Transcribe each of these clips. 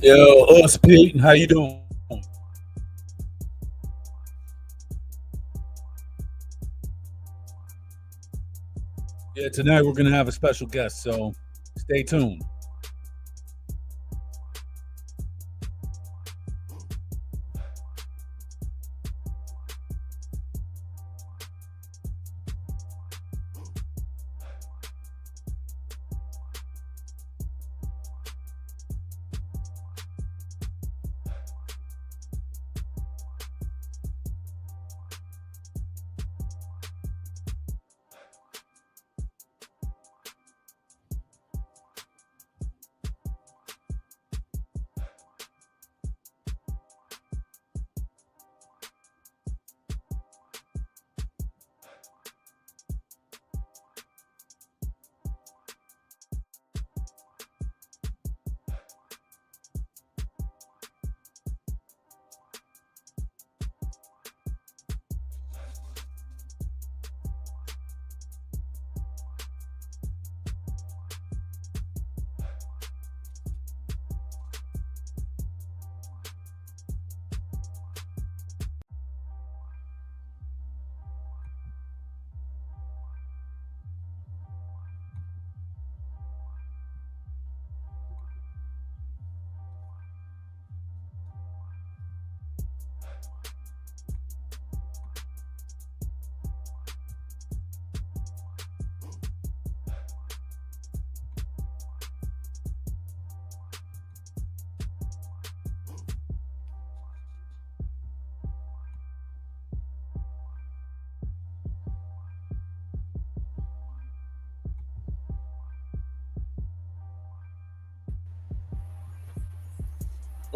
Yo, us Pete, how you doing? Yeah, tonight we're gonna have a special guest, so stay tuned.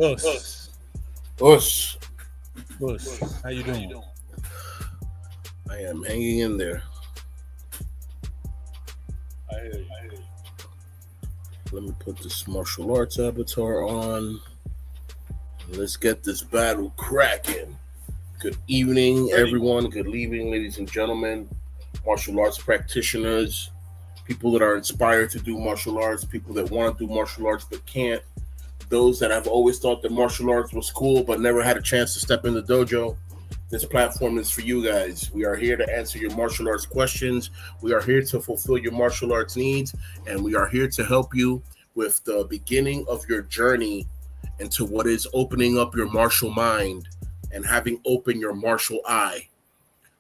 Us, Us, us, how you doing? I am hanging in there. I hear you. Let me put this martial arts avatar on. Let's get this battle cracking. Good evening, Ready? everyone. Good evening, ladies and gentlemen, martial arts practitioners, people that are inspired to do martial arts, people that want to do martial arts but can't, those that have always thought that martial arts was cool but never had a chance to step in the dojo. This platform is for you guys. We are here to answer your martial arts questions. We are here to fulfill your martial arts needs, and we are here to help you with the beginning of your journey into what is opening up your martial mind and having open your martial eye.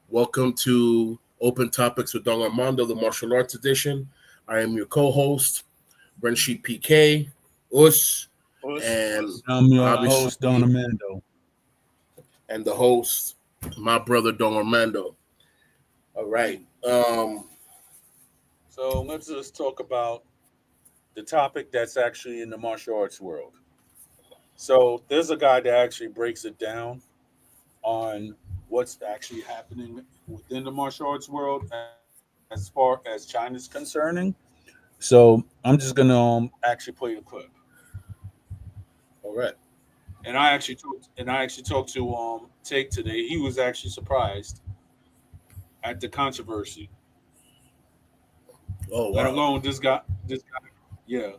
Welcome to Open Topics with Don Armando, the martial arts edition. I am your co-host, Brenshi PK, Us, and I'm your host, Don obviously, Armando. and the host, my brother Don Armando. All right. So let's just talk about the topic that's actually in the martial arts world. So there's a guy that actually breaks it down on what's actually happening within the martial arts world as far as China's concerning. So I'm just gonna actually play the clip. All right. And I actually talked to Take today. He was actually surprised at the controversy. Oh Let wow. alone this guy, yeah.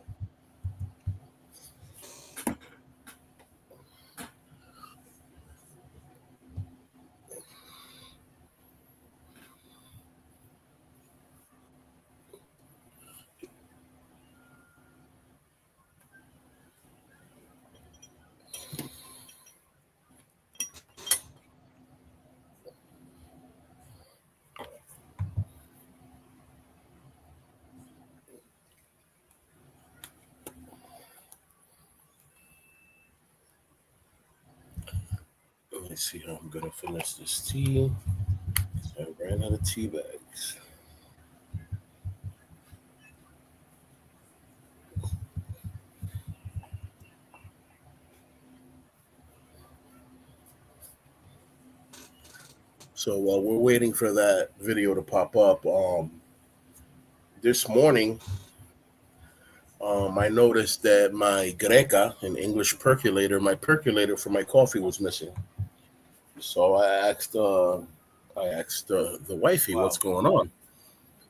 Let me see how I'm gonna finish this tea. I ran out of tea bags. So while we're waiting for that video to pop up, this morning, I noticed that my greca, an English percolator, my percolator for my coffee was missing. So I asked the wifey, Wow. "What's going on?"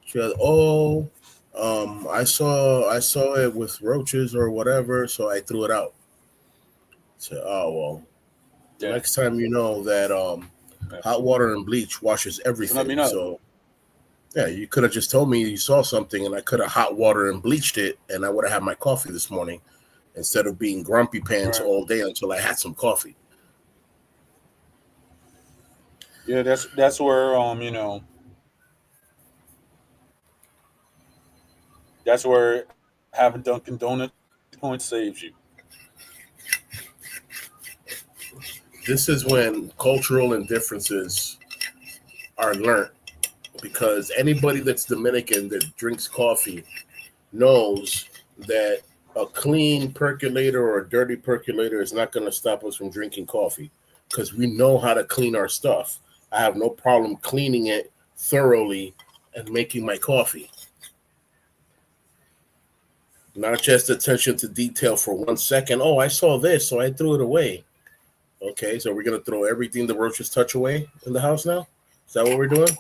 She said, "Oh, I saw it with roaches or whatever, so I threw it out." So, oh well. The Yeah. next time you know that hot Absolutely. water and bleach washes So let me everything. know. So yeah, you could have just told me you saw something, and I could have hot water and bleached it, and I would have had my coffee this morning instead of being grumpy pants Right. all day until I had some coffee. Yeah, that's where that's where having Dunkin' Donuts points saves you. This is when cultural indifferences are learnt because anybody that's Dominican that drinks coffee knows that a clean percolator or a dirty percolator is not going to stop us from drinking coffee because we know how to clean our stuff. I have no problem cleaning it thoroughly and making my coffee. Not just attention to detail for 1 second. Oh, I saw this, so I threw it away. Okay, so we're going to throw everything the roaches touch away in the house now? Is that what we're doing?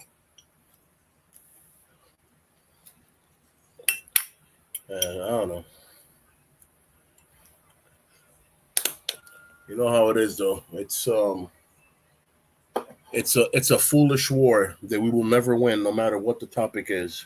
I don't know. You know how it is, though. It's a foolish war that we will never win, no matter what the topic is.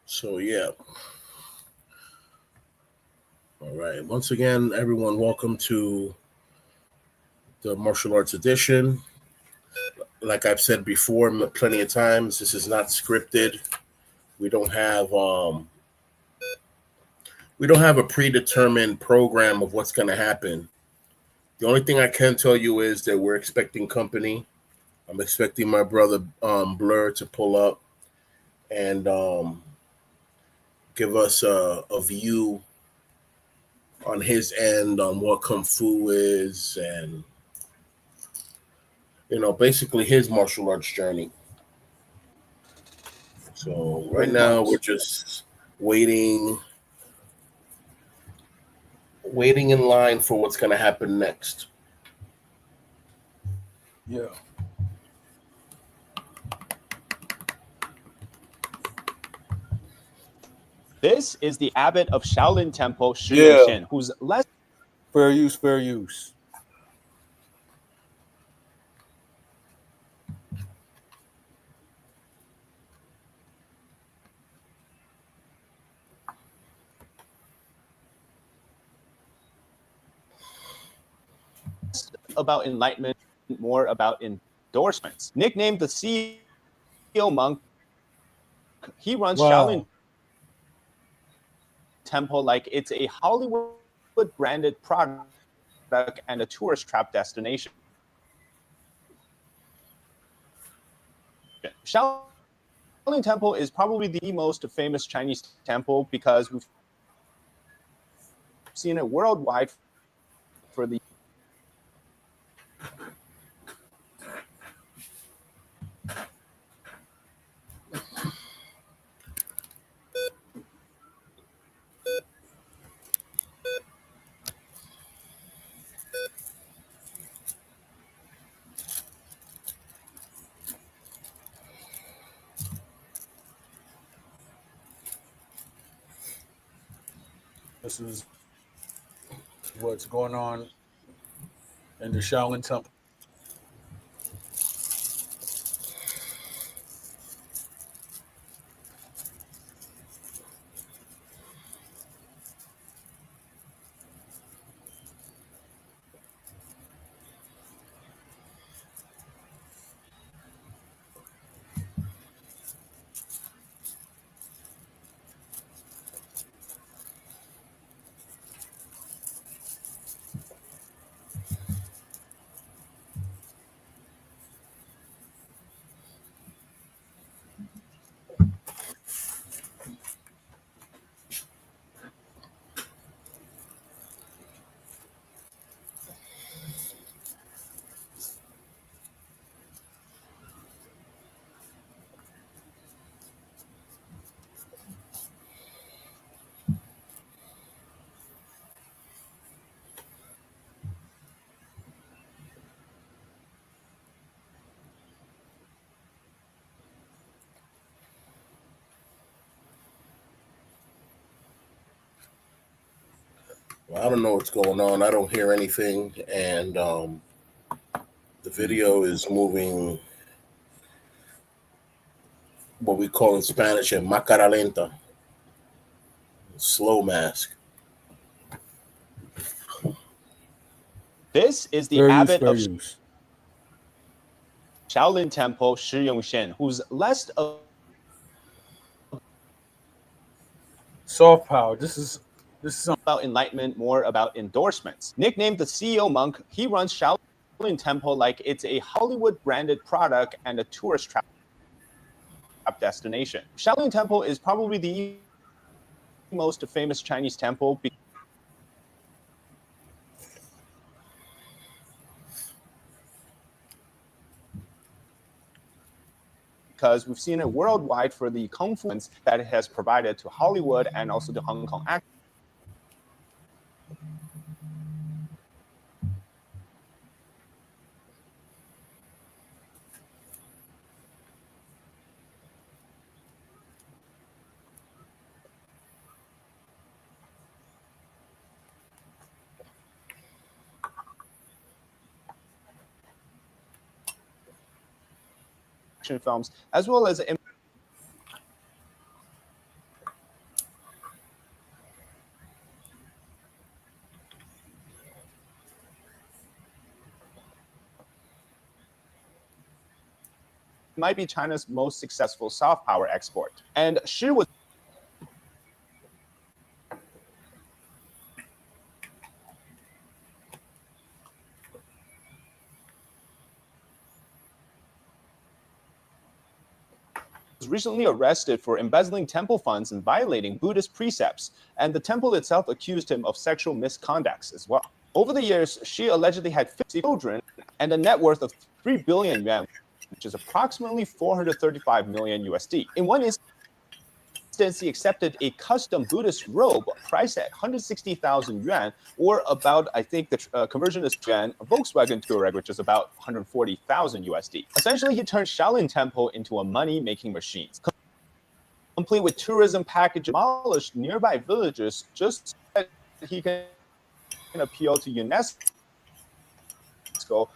So yeah. All right. Once again, everyone, welcome to the martial arts edition. Like I've said before, plenty of times, this is not scripted. We don't have um we don't have a predetermined program of what's going to happen. The only thing I can tell you is that we're expecting company. I'm expecting my brother Blur to pull up and give us a view on his end on what kung fu is and basically his martial arts journey. So right Pretty now we're much. just waiting waiting in line for what's going to happen next. Yeah. This is the abbot of Shaolin Temple, Shi Yeah. Yuxian, whose lessons Fair use, fair use. about enlightenment, more about endorsements. Nicknamed the CEO monk, he runs Shaolin Wow. Temple like it's a Hollywood branded product and a tourist trap destination. Shaolin Temple is probably the most famous Chinese temple because we've seen it worldwide for the This is what's going on in the Shaolin Temple. I don't know what's going on. I don't hear anything, and the video is moving what we call in Spanish a macara lenta, slow mask. This is the Fair use, abbot fair of use. Shaolin Temple, Shi Yongshen, who's less Soft power. This is something. about enlightenment, more about endorsements. Nicknamed the CEO monk, he runs Shaolin Temple like it's a Hollywood branded product and a tourist trap destination. Shaolin Temple is probably the most famous Chinese temple because we've seen it worldwide for the kung fu that it has provided to Hollywood and also to Hong Kong action films, as well as might be China's most successful soft power export. And Shi was recently arrested for embezzling temple funds and violating Buddhist precepts, and the temple itself accused him of sexual misconducts as well. Over the years, Shi allegedly had 50 children and a net worth of 3 billion yuan, which is approximately 435 million USD. In one instance, he accepted a custom Buddhist robe priced at 160,000 yuan, or about, I think the conversion is yuan, a Volkswagen Touareg, which is about 140,000 USD. Essentially, he turned Shaolin Temple into a money-making machine, complete with tourism package, demolished nearby villages just so that he can appeal to UNESCO to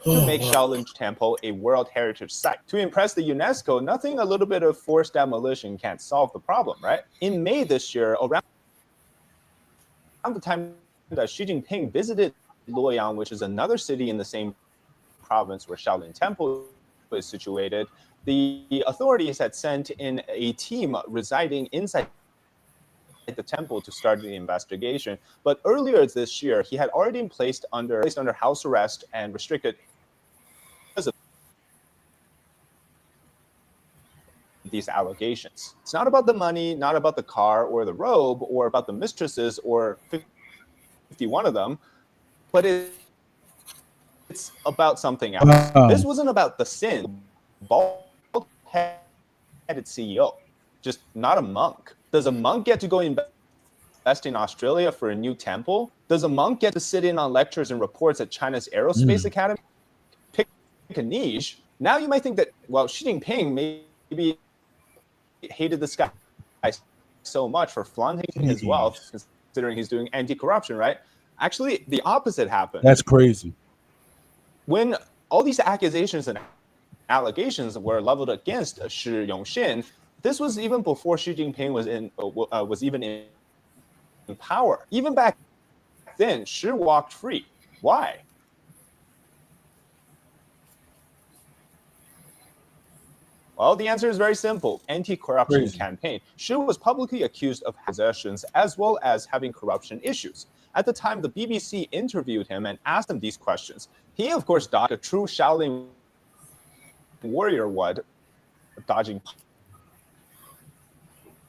Oh make wow! Shaolin Temple a World Heritage Site. To impress the UNESCO, nothing a little bit of forced demolition can't solve the problem, right? In May this year, around the time that Xi Jinping visited Luoyang, which is another city in the same province where Shaolin Temple is situated, the authorities had sent in a team residing inside the temple to start the investigation. But earlier this year, he had already been placed under house arrest and restricted because of these allegations. It's not about the money, not about the car or the robe, or about the mistresses or 51 of them, but it's about something else. This Wow. wasn't about the sin, bald-headed CEO, just not a monk. Does a monk get to go invest in Australia for a new temple? Does a monk get to sit in on lectures and reports at China's Aerospace Mm. Academy? Pick a niche. Now you might think that, well, Xi Jinping maybe hated this guy so much for flaunting his wealth, Jeez. considering he's doing anti-corruption, right? Actually, the opposite happened. That's crazy. When all these accusations and allegations were leveled against Shi Yongshin, this was even before Xi Jinping was even in power. Even back then, Shi walked free. Why? Well, the answer is very simple. Anti-corruption Crazy. campaign. Shi was publicly accused of possessions as well as having corruption issues. At the time, the BBC interviewed him and asked him these questions. He, of course, dodged a true Shaolin warrior would, dodging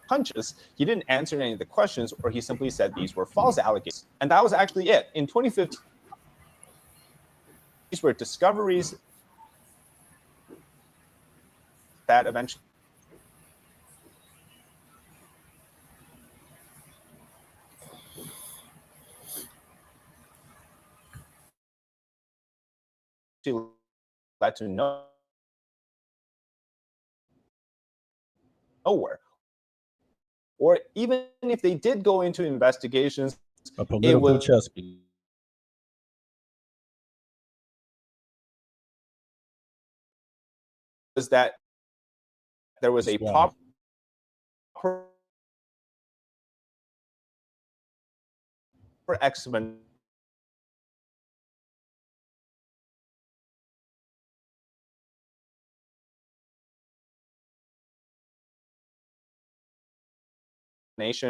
punches. He didn't answer any of the questions, or he simply said these were false allegations. And that was actually it. In 2015, these were discoveries that eventually led to no nowhere. Or even if they did go into investigations, A it political was chess piece. that there was a Wow. proper explanation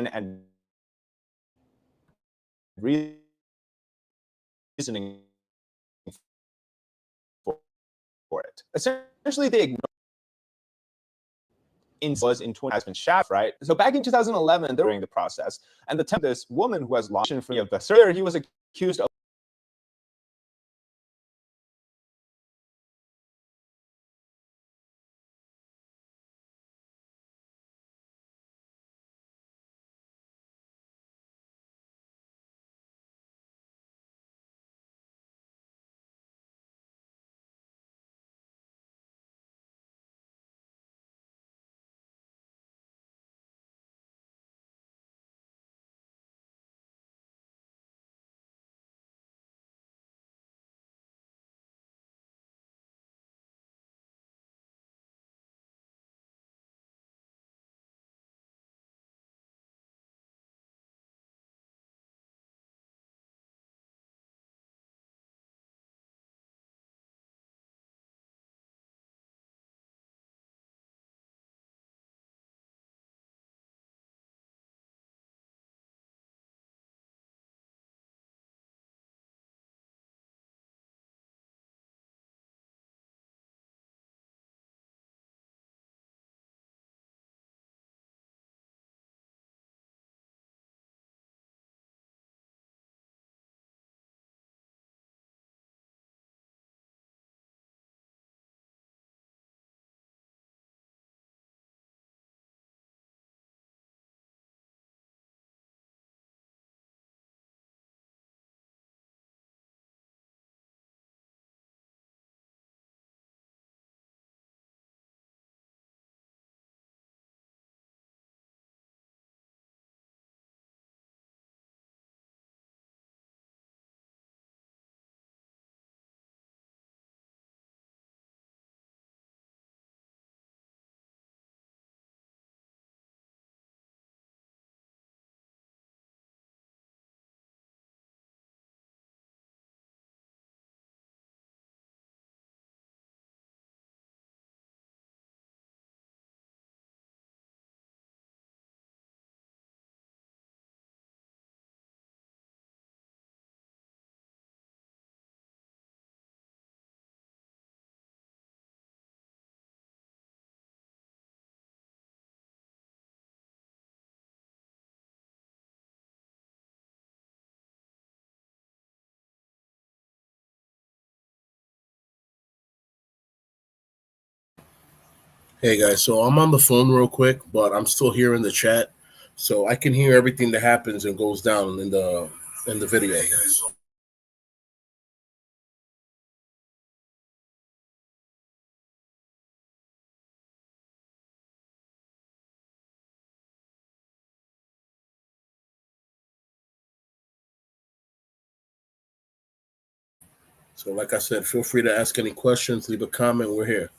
and reasoning for it. Essentially, they ignored was in 20 has been shafted, right? So back in 2011, during the process, and the this woman who has launched free of the sir, he was accused of Hey guys, so I'm on the phone real quick, but I'm still here in the chat, so I can hear everything that happens and goes down in the video, guys. So, like I said, feel free to ask any questions, leave a comment. We're here.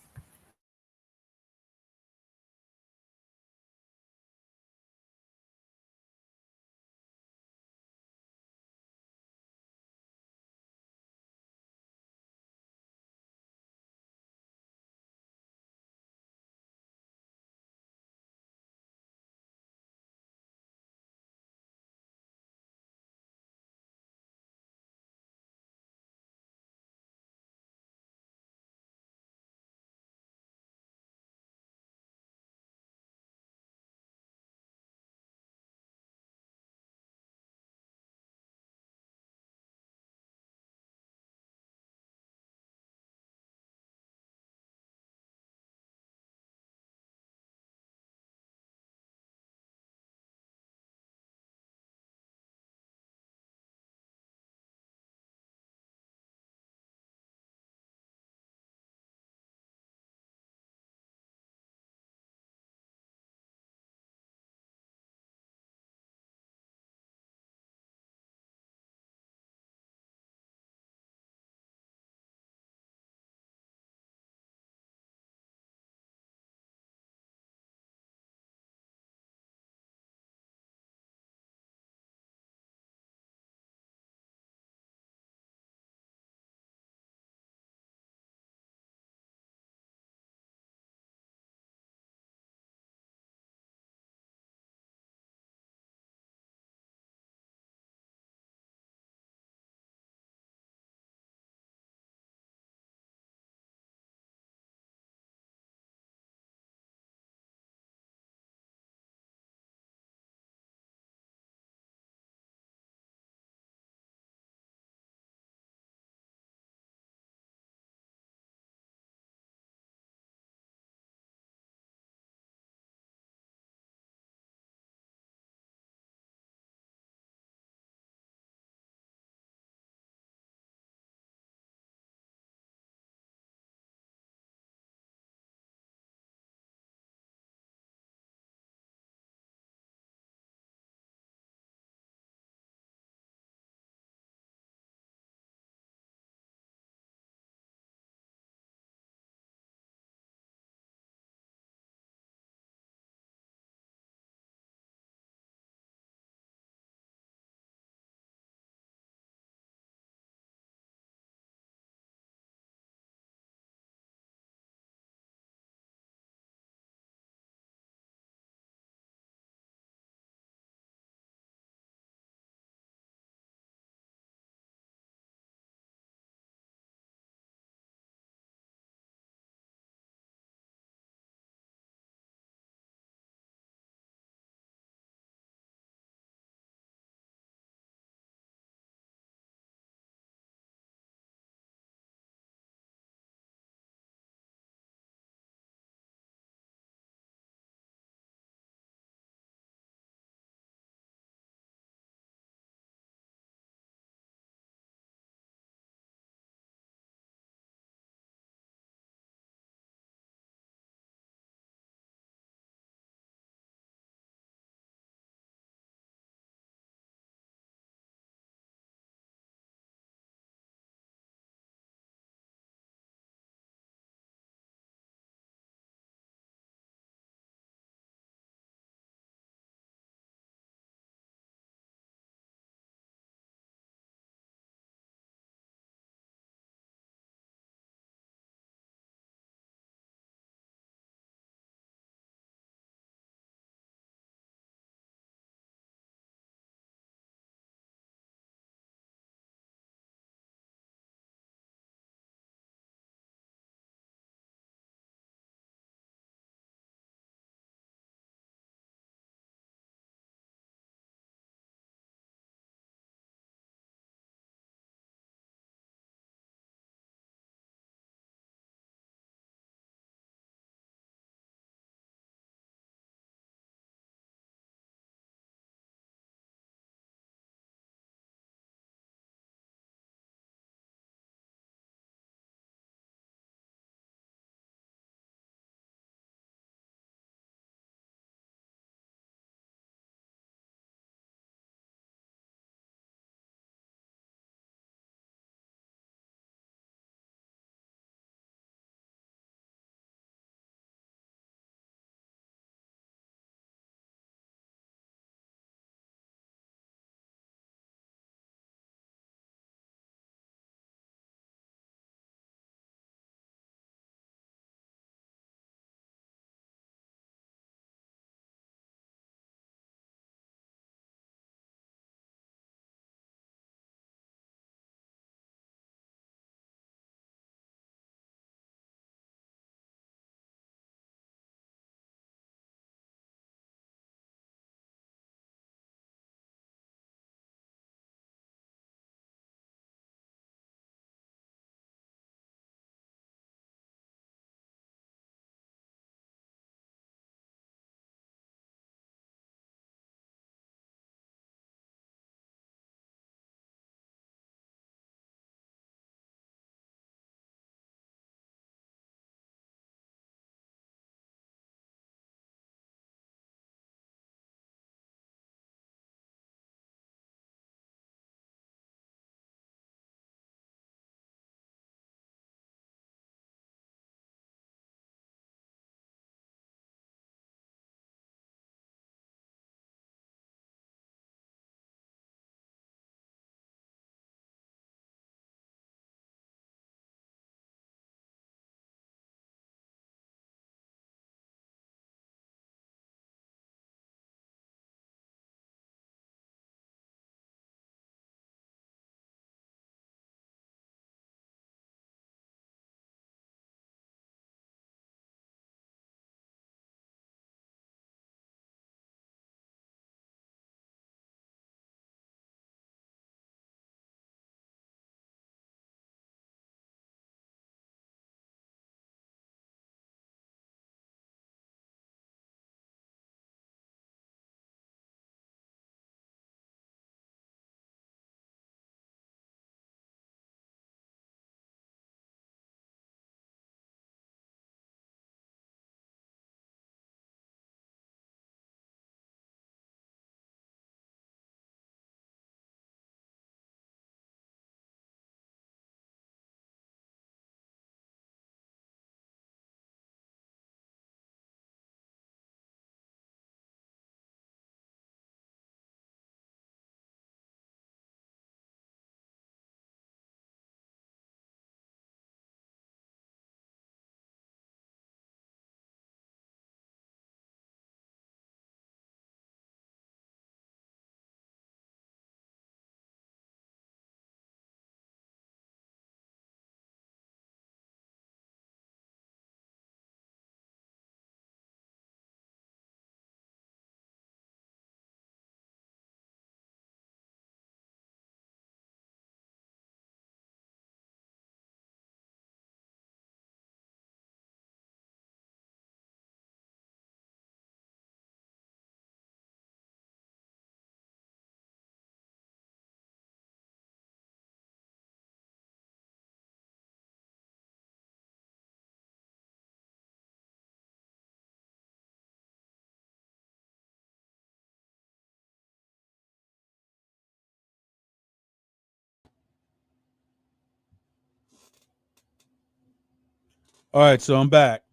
All right, so I'm back.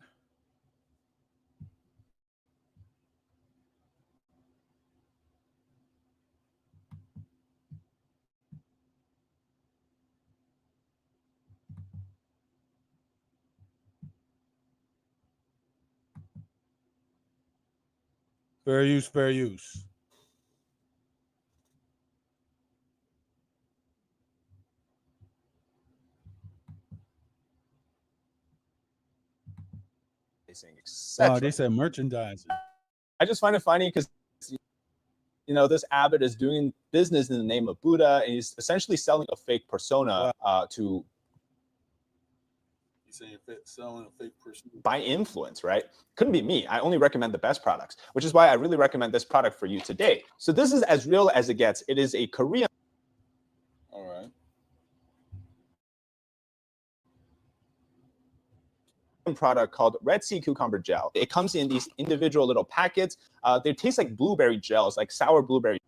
Fair use, fair use. Wow, they Etc. said merchandising. I just find it funny because this abbot is doing business in the name of Buddha, and he's essentially selling a fake persona Wow. to You saying selling a fake person? buy influence, right? Couldn't be me. I only recommend the best products, which is why I really recommend this product for you today. So this is as real as it gets. It is a Korean All right. product called Red Sea Cucumber Gel. It comes in these individual little packets. They taste like blueberry gels, like sour blueberry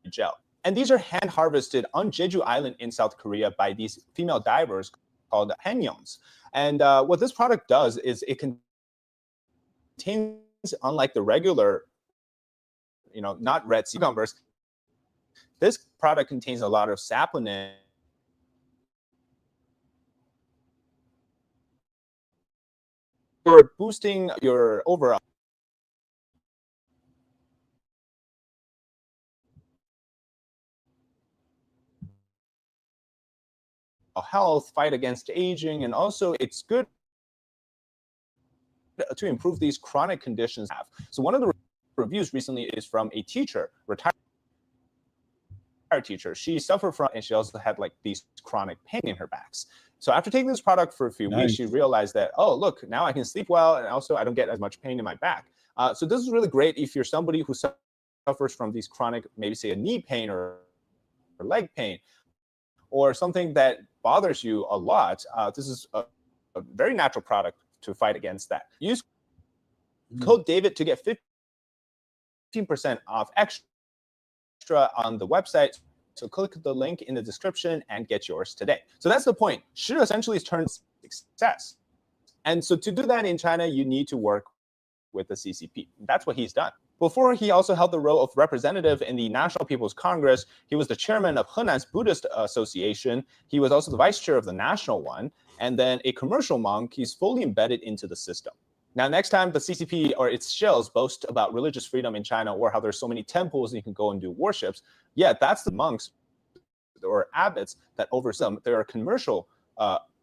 gel. And these are hand harvested on Jeju Island in South Korea by these female divers called Hanyons. And what this product does is it contains, unlike the regular, not red sea cucumbers, this product contains a lot of saponin for boosting your overall health, fight against aging, and also it's good to improve these chronic conditions. So one of the reviews recently is from a teacher, retired teacher. She suffered from, and she also had like these chronic pain in her backs. So after taking this product for a few weeks, she realized that, oh, look, now I can sleep well, and also I don't get as much pain in my back. So this is really great if you're somebody who suffers from these chronic, maybe say a knee pain or leg pain, or something that bothers you a lot. This is a very natural product to fight against that. Use code David to get 15% off extra on the website. So click the link in the description and get yours today. So that's the point. Should essentially turn success. And so to do that in China, you need to work with the CCP. That's what he's done. Before, he also held the role of representative in the National People's Congress. He was the chairman of Henan's Buddhist Association. He was also the vice chair of the national one. And then a commercial monk. He's fully embedded into the system. Now, next time the CCP or its shells boast about religious freedom in China, or how there's so many temples and you can go and do worships, yeah, that's the monks or abbots that oversee them. There are commercial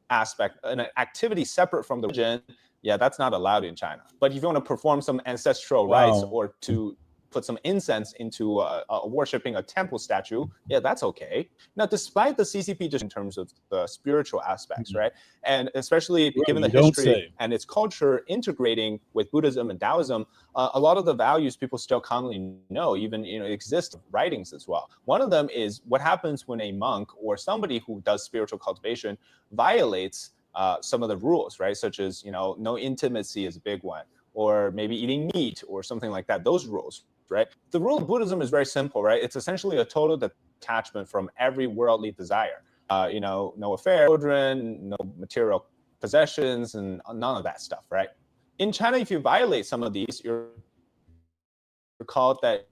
aspect, an activity separate from the religion. Yeah, that's not allowed in China. But if you want to perform some ancestral rites or to put some incense into worshiping a temple statue, yeah, that's okay. Now, despite the CCP, just in terms of the spiritual aspects, right? And especially given the history and its culture integrating with Buddhism and Taoism, a lot of the values people still commonly know, even exist writings as well. One of them is what happens when a monk or somebody who does spiritual cultivation violates some of the rules, right? Such as, no intimacy is a big one, or maybe eating meat or something like that, those rules, right? The rule of Buddhism is very simple, right? It's essentially a total detachment from every worldly desire. No affair, children, no material possessions, and none of that stuff, right? In China, if you violate some of these, you're called that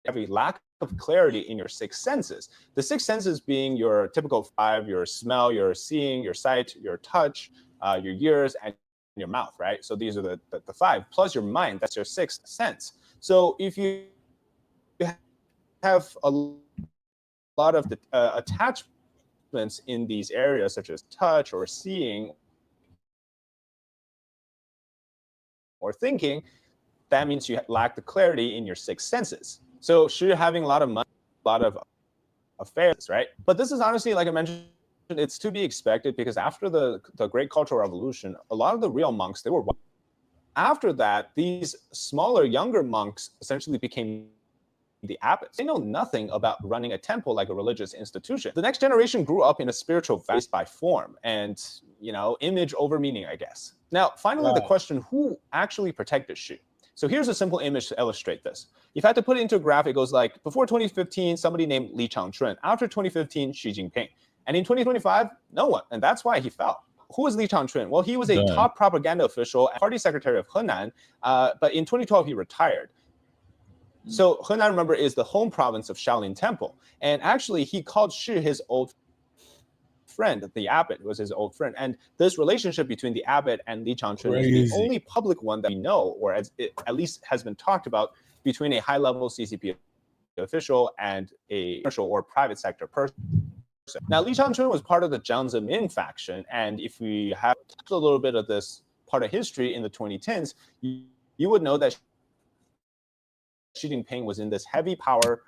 you have a lack of clarity in your six senses. The six senses being your typical five: your smell, your seeing, your sight, your touch, your ears, and your mouth, right? So these are the five, plus your mind, that's your sixth sense. So if you have a lot of attachments in these areas, such as touch or seeing or thinking, that means you lack the clarity in your six senses. So sure, you're having a lot of money, a lot of affairs, right? But this is honestly, like I mentioned, it's to be expected, because after the Great Cultural Revolution, a lot of the real monks, they were white. After that, these smaller, younger monks essentially became the abbots. They know nothing about running a temple like a religious institution. The next generation grew up in a spiritual based by form and, image over meaning, I guess. Now, finally, the question, who actually protected Xu? So here's a simple image to illustrate this. If I had to put it into a graph, it goes like, before 2015, somebody named Li Changchun. After 2015, Xi Jinping. And in 2025, no one. And that's why he fell. who was Li Changchun? Well, he was a Dang. top propaganda official and party secretary of Henan, but in 2012 he retired. So Henan, remember, is the home province of Shaolin Temple, and actually he called Shi his old friend. The abbot was his old friend, and this relationship between the abbot and Li Changchun is the only public one that we know, or as it at least has been talked about, between a high-level CCP official and a commercial or private sector person. Now, Li Changchun was part of the Jiang Zemin faction, and if we have a little bit of this part of history in the 2010s, you would know that Xi Jinping was in this heavy power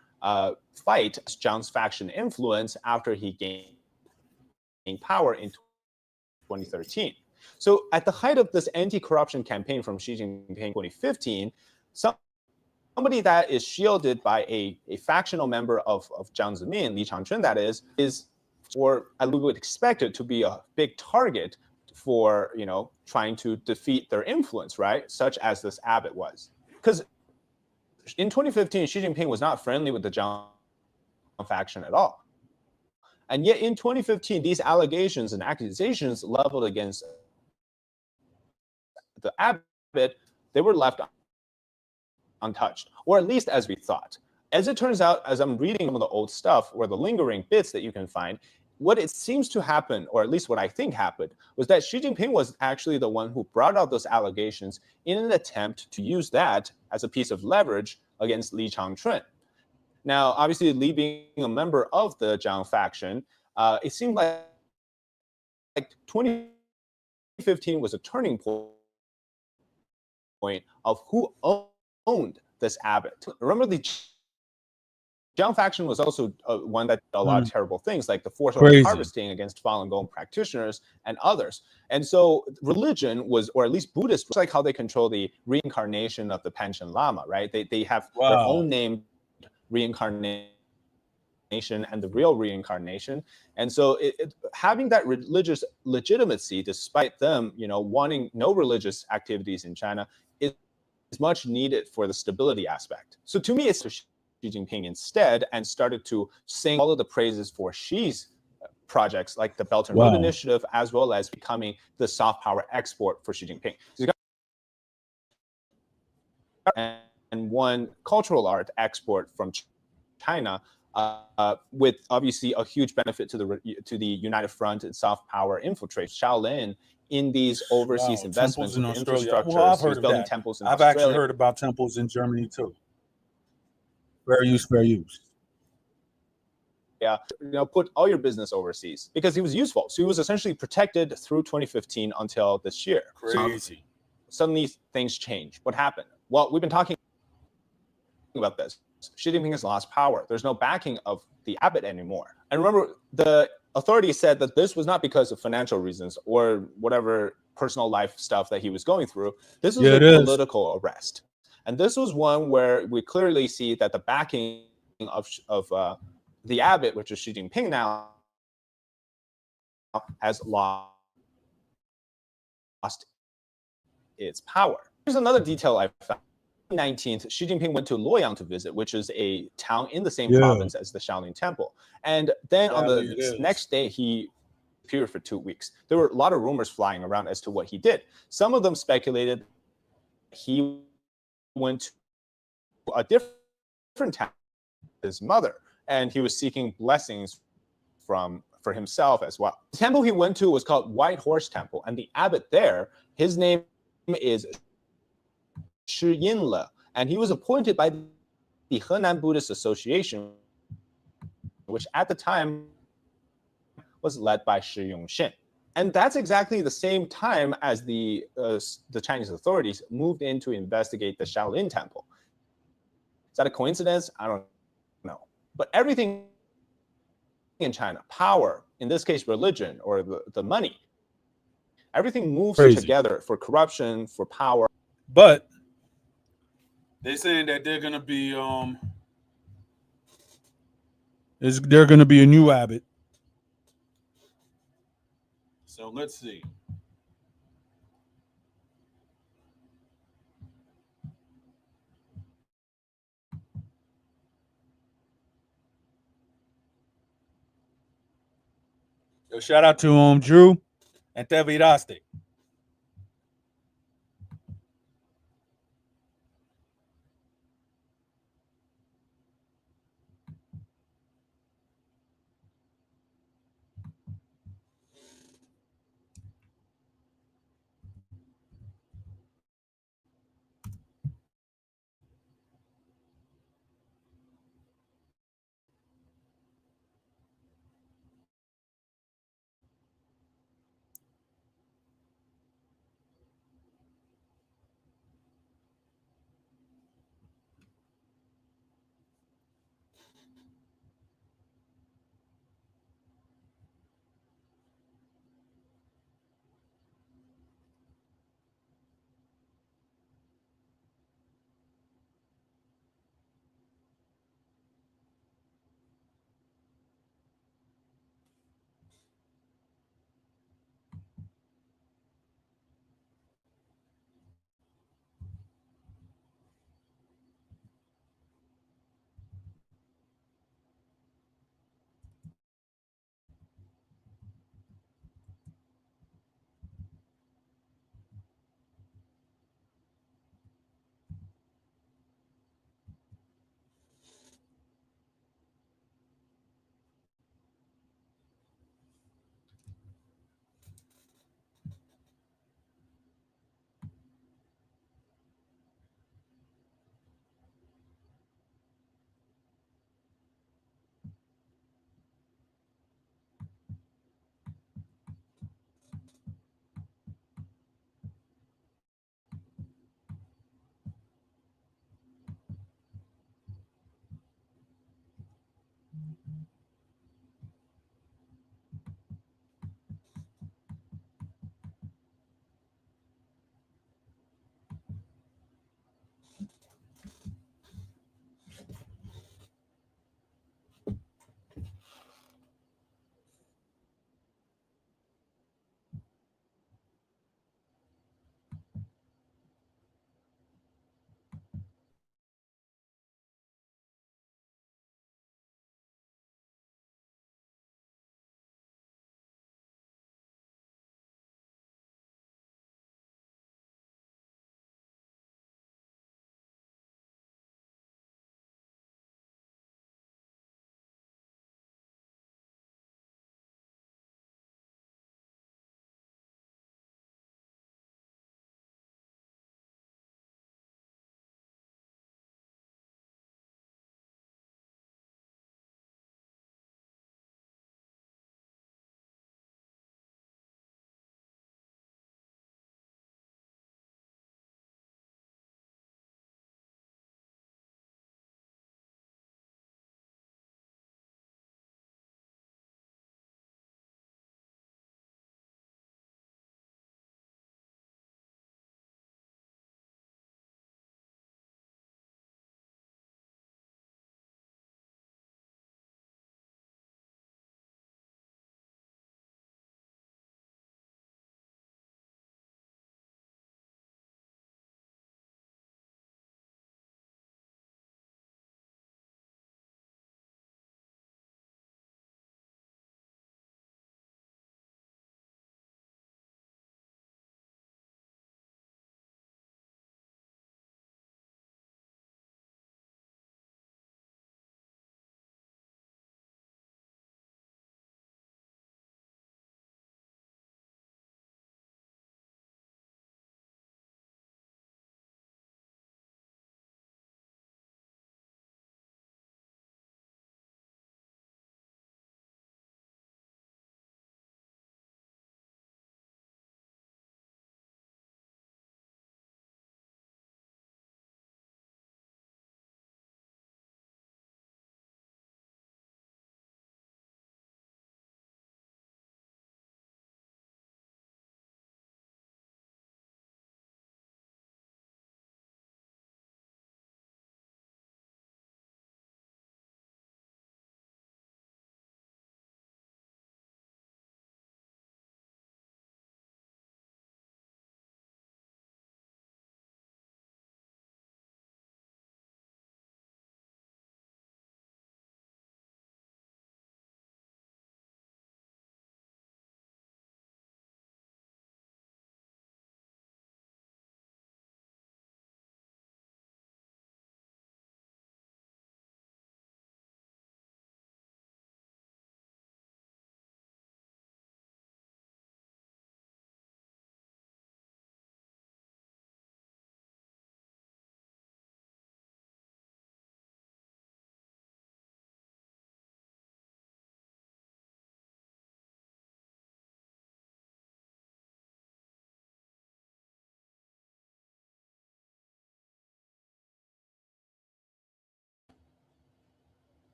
fight as Jiang's faction influence after he gained power in 2013. So at the height of this anti-corruption campaign from Xi Jinping in 2015, somebody that is shielded by a factional member of Jiang Zemin, Li Changchun, that is, or we would expect it to be a big target for, trying to defeat their influence, right? Such as this abbot was. Because in 2015, Xi Jinping was not friendly with the Jiang faction at all. And yet in 2015, these allegations and accusations leveled against the abbot, they were left untouched, or at least as we thought. As it turns out, as I'm reading some of the old stuff or the lingering bits that you can find, what it seems to happen, or at least what I think happened, was that Xi Jinping was actually the one who brought out those allegations in an attempt to use that as a piece of leverage against Li Changchun. Now, obviously, Li being a member of the Jiang faction, it seemed like 2015 was a turning point of who owned this abbot. Remember, the Jiang faction was also one that did a lot of terrible things, like the forced harvesting against Falun Gong practitioners and others. And so religion was, or at least Buddhist, was like how they control the reincarnation of the Panchen Lama, right? They have their own name reincarnation and the real reincarnation. And so having that religious legitimacy, despite them, wanting no religious activities in China, is much needed for the stability aspect. So to me, it's Xi Jinping instead, and started to sing all of the praises for Xi's projects like the Belt and Road Initiative, as well as becoming the soft power export for Xi Jinping. So and one cultural art export from China, with obviously a huge benefit to the United Front and soft power infiltrate Shaolin in these overseas investments in infrastructure. Well, I've heard of building that. temples in I've Australia. actually heard about temples in Germany too. Fair use, fair use. Yeah, put all your business overseas, because he was useful. So he was essentially protected through 2015 until this year. Crazy. So suddenly things change. What happened? Well, we've been talking about this. Xi Jinping has lost power. There's no backing of the abbot anymore. And remember, the authorities said that this was not because of financial reasons or whatever personal life stuff that he was going through. This was a political arrest. And this was one where we clearly see that the backing of the abbot, which is Xi Jinping now, has lost its power. Here's another detail I found. 19th, Xi Jinping went to Luoyang to visit, which is a town in the same province as the Shaolin Temple. And then on the next day, he appeared for 2 weeks. There were a lot of rumors flying around as to what he did. Some of them speculated he went to a different town with his mother, and he was seeking blessings for himself as well. The temple he went to was called White Horse Temple, and the abbot there, his name is Shi Yinle, and he was appointed by the Henan Buddhist Association, which at the time was led by Shi Yongxin. And that's exactly the same time as the Chinese authorities moved in to investigate the Shaolin Temple. Is that a coincidence? I don't know. But everything in China, power, in this case religion or the money, everything moves together for corruption, for power. But they're saying that they're gonna be they're gonna be a new abbot. So let's see. Yo, shout out to Drew. And te viraste.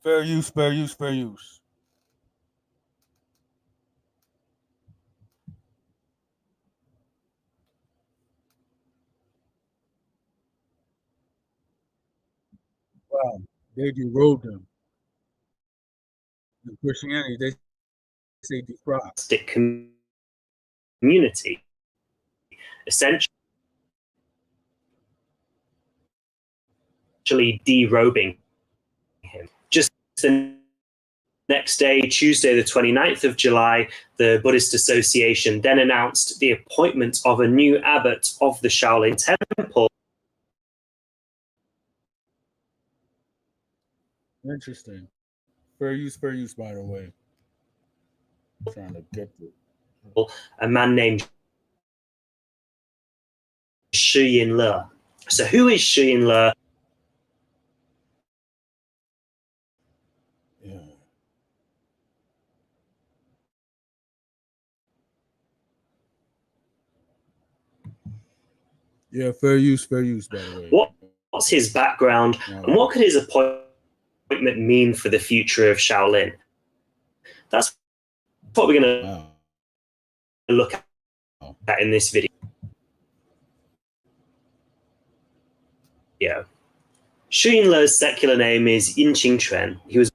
Fair use, fair use, fair use. Wow. They derode them. In Christianity, they say defrost. Community, essentially derobing him. Just the next day, Tuesday, the 29th of July, the Buddhist Association then announced the appointment of a new abbot of the Shaolin Temple. Interesting. Fair use, by the way. I'm trying to get the A man named Shi Yin Le. So who is Shi Yin Le? yeah. Yeah, fair use, by the way. What's his background, and what could his appointment mean for the future of Shaolin? That's what we're going to look at in this video. Xu Yinle's secular name is Yin Qingquan. He was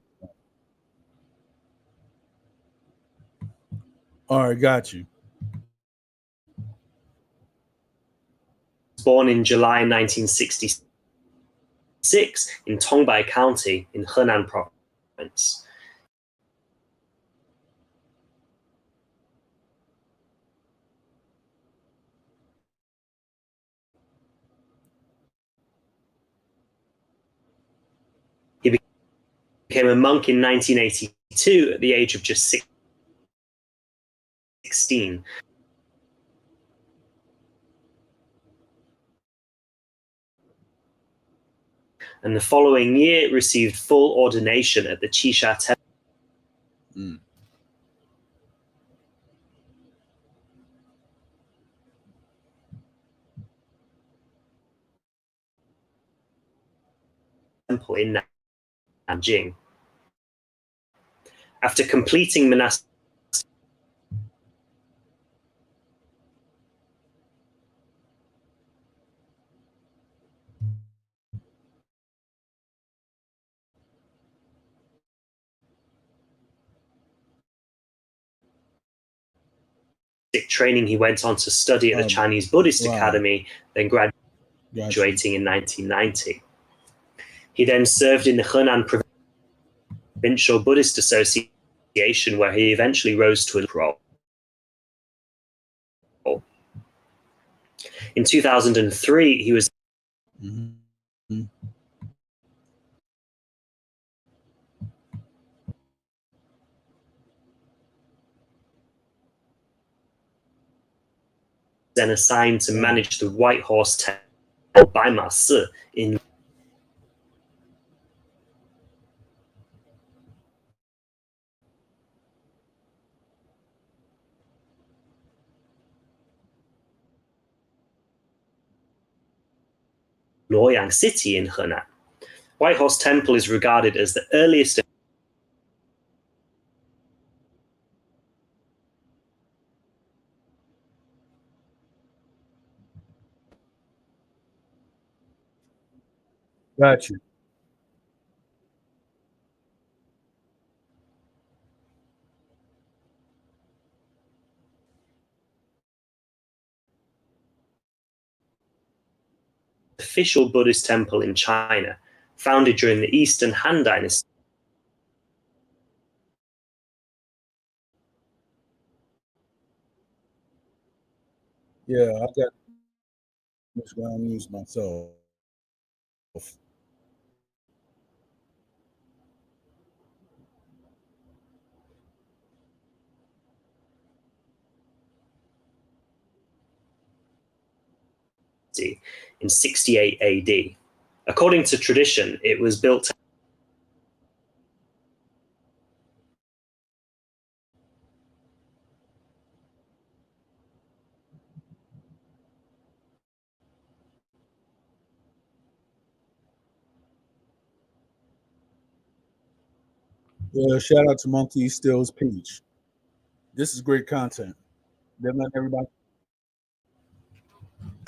All right, got you. born in July 1966 in Tongbai County in Henan Province. He became a monk in 1982 at the age of just 16. And the following year received full ordination at the Qisha Temple. Temple in Nanjing. After completing monastic training, he went on to study at the Chinese Buddhist Academy, then graduating in 1990. He then served in the Henan Provincial Buddhist Association, where he eventually rose to a role. In 2003, he was then assigned to manage the White Horse Temple Baima Si in Luoyang City in Henan. White Horse Temple is regarded as the earliest Got you. official Buddhist temple in China, founded during the Eastern Han Dynasty. Yeah, I got this ground news myself. In 68 AD. According to tradition, it was built Yeah, shout out to Monkey Stills Peach. This is great content. They're letting everybody.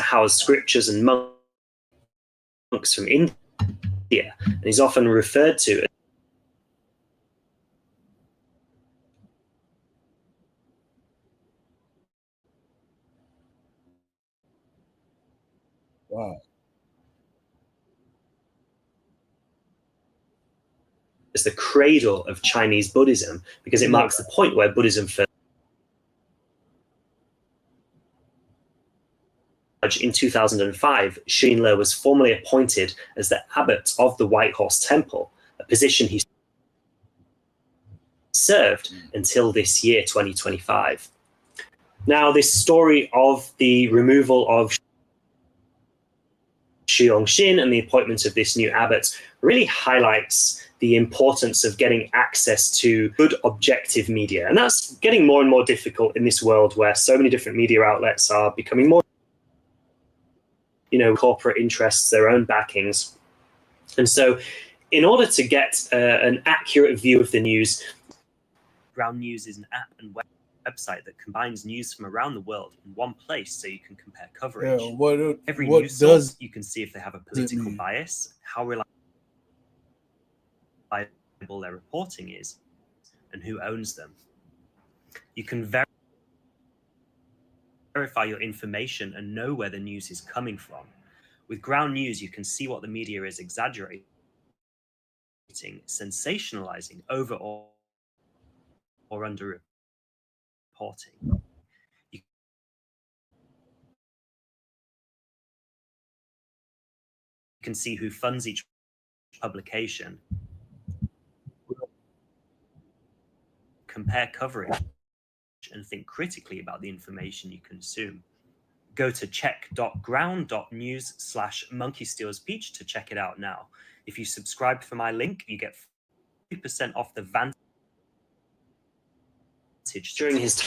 House scriptures and monks from India, and he's often referred to. Wow. As the cradle of Chinese Buddhism, because it marks the point where Buddhism first. In 2005, Xinle was formally appointed as the abbot of the White Horse Temple, a position he served until this year, 2025. Now, this story of the removal of Xiongxin and the appointment of this new abbot really highlights the importance of getting access to good objective media. And that's getting more and more difficult in this world where so many different media outlets are becoming more, corporate interests, their own backings. And so in order to get an accurate view of the news, Ground News is an app and website that combines news from around the world in one place so you can compare coverage. Yeah, Every what news source, does you can see if they have a political bias, how reliable their reporting is, and who owns them. You can verify your information and know where the news is coming from. With Ground News, you can see what the media is exaggerating, sensationalizing, over or under reporting. You can see who funds each publication, compare coverage, and think critically about the information you consume. Go to check.ground.news/monkeystealspeach to check it out now. If you subscribe for my link, you get 50% off the Vantage. During his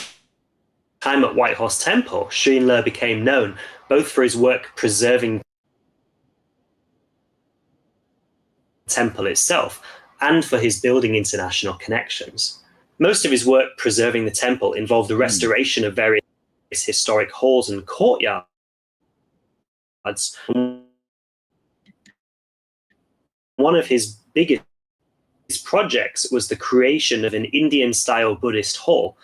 time at White Horse Temple, Xinle became known both for his work preserving the temple itself and for his building international connections. Most of his work preserving the temple involved the restoration of various historic halls and courtyards. One of his biggest projects was the creation of an Indian-style Buddhist hall.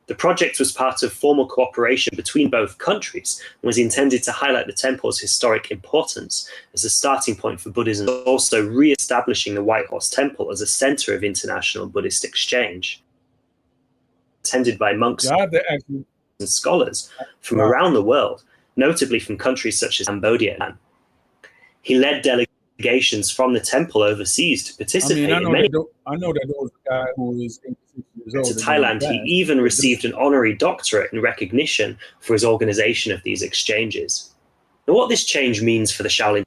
The project was part of formal cooperation between both countries and was intended to highlight the temple's historic importance as a starting point for Buddhism, also re-establishing the White Horse Temple as a center of international Buddhist exchange. Attended by monks and scholars from around the world, notably from countries such as Cambodia. He led delegations from the temple overseas to participate in many. I know that there was a guy who was 86 years old. To Thailand, he even received an honorary doctorate in recognition for his organization of these exchanges. Now, what this change means for the Shaolin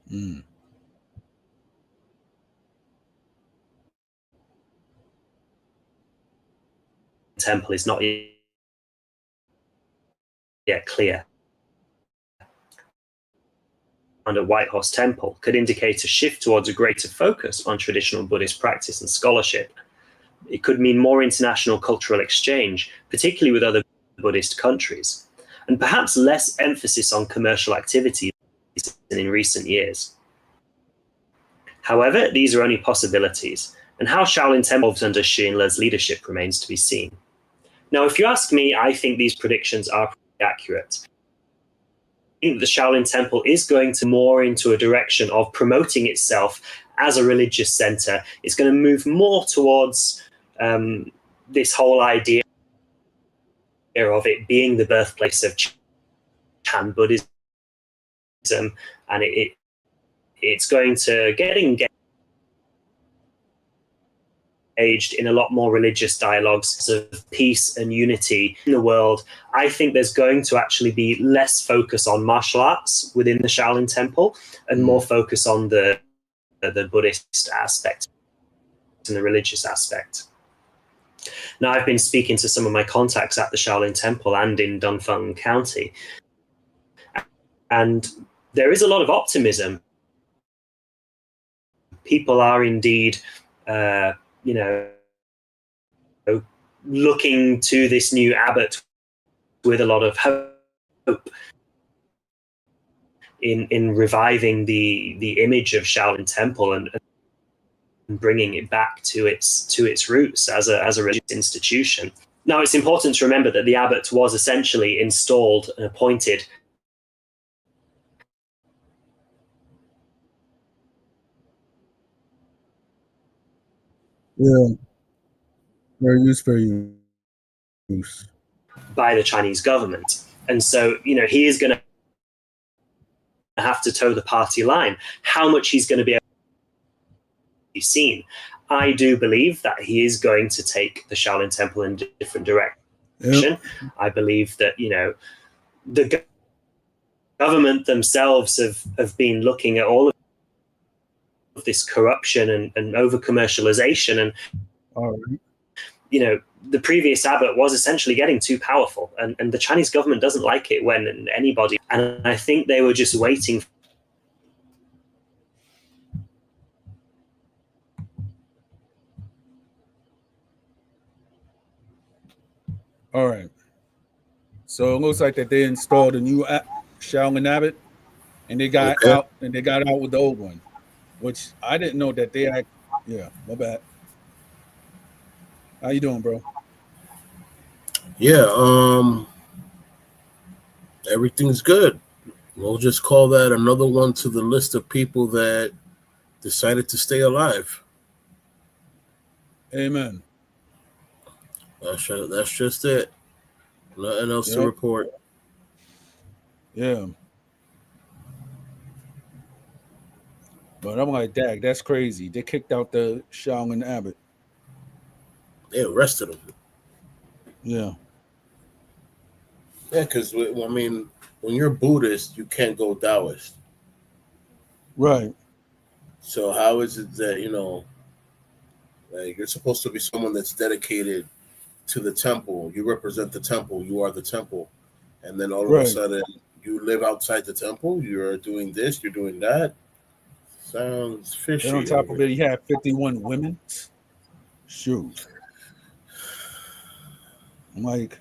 Temple is not yet clear. Under White Horse Temple could indicate a shift towards a greater focus on traditional Buddhist practice and scholarship. It could mean more international cultural exchange, particularly with other Buddhist countries, and perhaps less emphasis on commercial activities than in recent years. However, these are only possibilities, and how Shaolin Temple evolves under Xinle's leadership remains to be seen. Now, if you ask me, I think these predictions are pretty accurate. I think the Shaolin Temple is going to more into a direction of promoting itself as a religious center. It's going to move more towards this whole idea of it being the birthplace of Chan Buddhism, and it's going to get engaged in a lot more religious dialogues of peace and unity in the world. I think there's going to actually be less focus on martial arts within the Shaolin Temple and more focus on the Buddhist aspect and the religious aspect. Now, I've been speaking to some of my contacts at the Shaolin Temple and in Dongfeng County, and there is a lot of optimism. People are indeed, looking to this new abbot with a lot of hope in reviving the image of Shaolin Temple and bringing it back to its roots as a religious institution. Now, it's important to remember that the abbot was essentially installed and appointed fair use. by the Chinese government. And so, he is going to have to toe the party line. How much he's going to be able to be seen. I do believe that he is going to take the Shaolin Temple in a different direction. Yep. I believe that, the government themselves have been looking at all of this corruption and over-commercialization. And, all right. The previous abbot was essentially getting too powerful. And the Chinese government doesn't like it when anybody... And I think they were just waiting. All right. So it looks like that they installed a new Shaolin abbot, and they got out with the old one, which I didn't know that they had. Yeah, my bad. How you doing, bro? Yeah, everything's good. We'll just call that another one to the list of people that decided to stay alive. Amen. That's just it. Nothing else to report. Yeah. But I'm like, dag, that's crazy. They kicked out the Shaolin abbot. They arrested him. Yeah. Yeah, because, I mean, when you're Buddhist, you can't go Taoist. Right. So how is it that, like you're supposed to be someone that's dedicated to the temple. You represent the temple. You are the temple. And then all of a sudden, you live outside the temple. You're doing this. You're doing that. Sounds fishy. And on top of it, he had 51 women. Shoot. I'm like,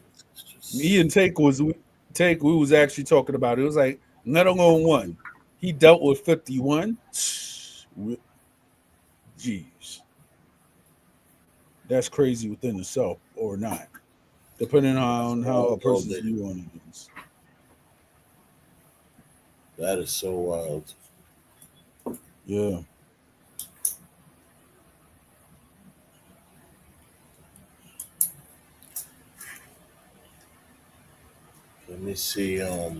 me and Take we was actually talking about it. It was like, let alone one. He dealt with 51. Jeez. That's crazy within itself or not, depending on how a person's view on it is. That is so wild. Yeah. Let me see if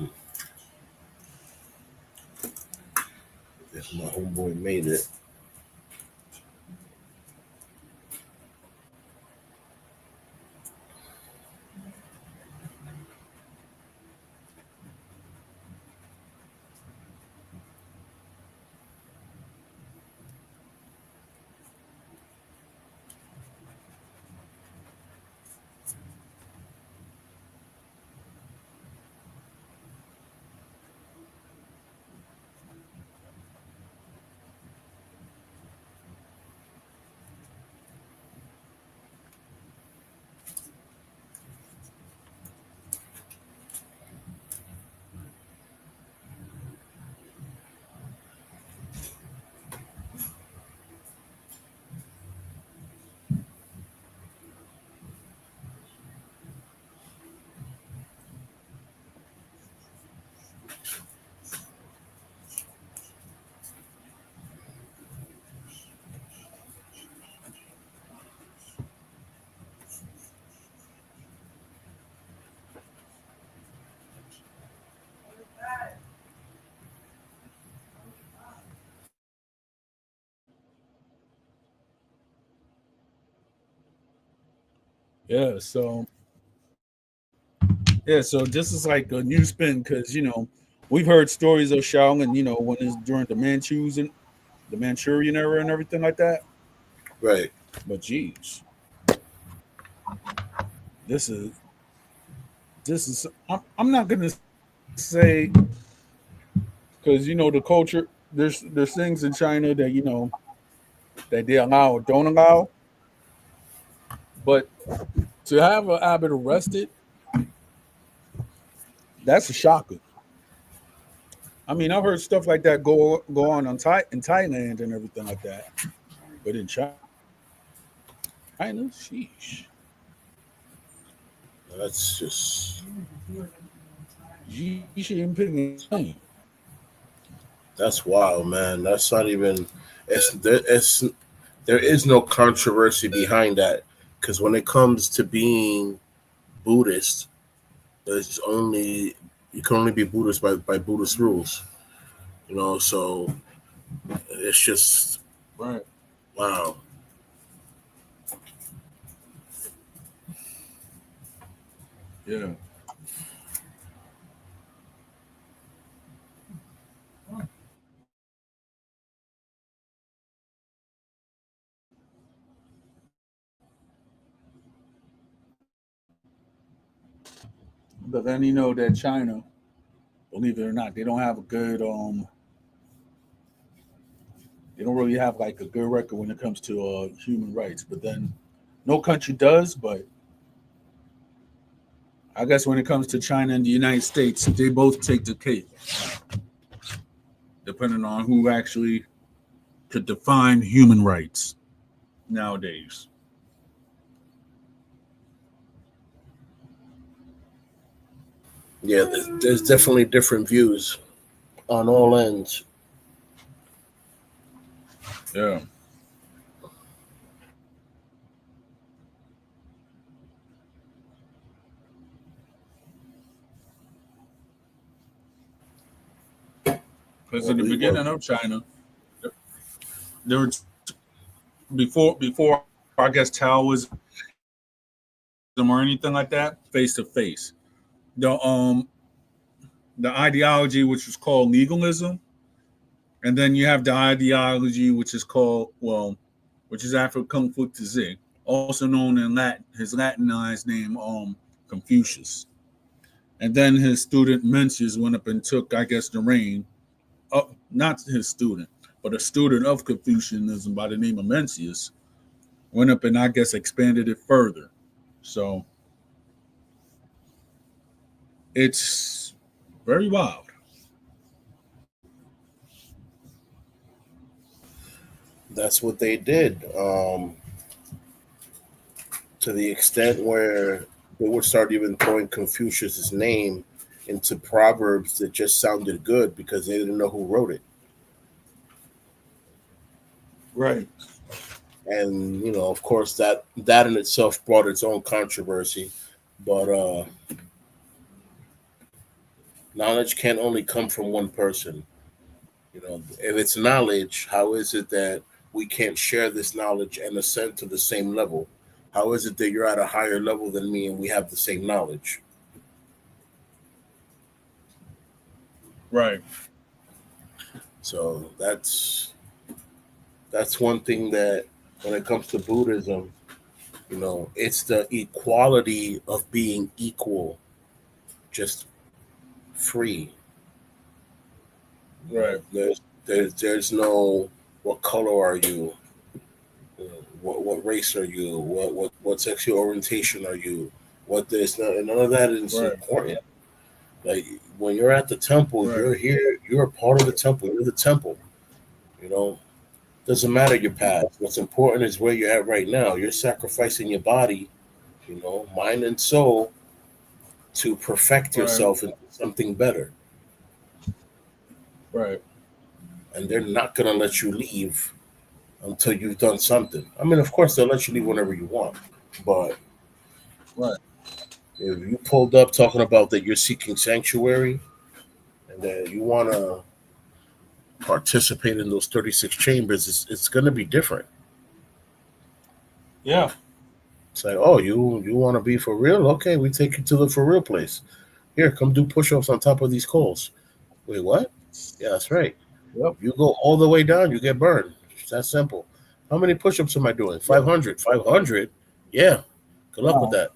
my homeboy made it. Yeah, so this is like a new spin because we've heard stories of Shaolin, when it's during the Manchurian era and everything like that. Right. But geez, this is I'm not gonna say because the culture there's things in China that that they allow or don't allow. But To have an Abbott arrested, that's a shocker. I mean, I've heard stuff like that go on in Thailand and everything like that, but in China, sheesh, That's just Xi Jinping. that's wild, man. That's not even. It's there is no controversy behind that because when it comes to being Buddhist, there's only you can only be Buddhist by Buddhist rules. So it's just Right. wow. Yeah. But then you know that China, believe it or not, they don't have a good they don't really have like a good record when it comes to human rights. But then no country does, but I guess when it comes to China and the United States, they both take the cake, depending on who actually could define human rights nowadays. Yeah, there's definitely different views on all ends. Yeah. Because in the beginning of China, there were before I guess Taoism or anything like that, face to face. The ideology which was called legalism, and then you have the ideology which is called which is after Kung Fu Tzu, also known in Latin, his Latinized name Confucius. And then his student Mencius went up and took, I guess, the reign. Not his student, but a student of Confucianism by the name of Mencius went up and I guess expanded it further. So it's very wild. That's what they did. To the extent where they would start even throwing Confucius's name into proverbs that just sounded good because they didn't know who wrote it. Right. And of course, that in itself brought its own controversy. But knowledge can only come from one person. If it's knowledge, how is it that we can't share this knowledge and ascend to the same level? How is it that you're at a higher level than me and we have the same knowledge? Right. So that's one thing that when it comes to Buddhism, it's the equality of being equal, just free. Right. There's no what color are you, what race are you, what sexual orientation are you, what this, none of that is important. Like when you're at the temple, you're here, you're a part of the temple, you're the temple. Doesn't matter your past. What's important is where you're at right now. You're sacrificing your body, mind and soul, to perfect yourself into something better. Right. And they're not going to let you leave until you've done something. I mean, of course, they'll let you leave whenever you want. But if you pulled up talking about that you're seeking sanctuary and that you want to participate in those 36 chambers, it's going to be different. Yeah. It's like, oh, you want to be for real? Okay, we take you to the for real place. Here, come do push-ups on top of these coals. Wait, what? Yeah, that's right. Yep. You go all the way down, you get burned. It's that simple. How many push-ups am I doing? 500. 500? Yeah. Good luck with that.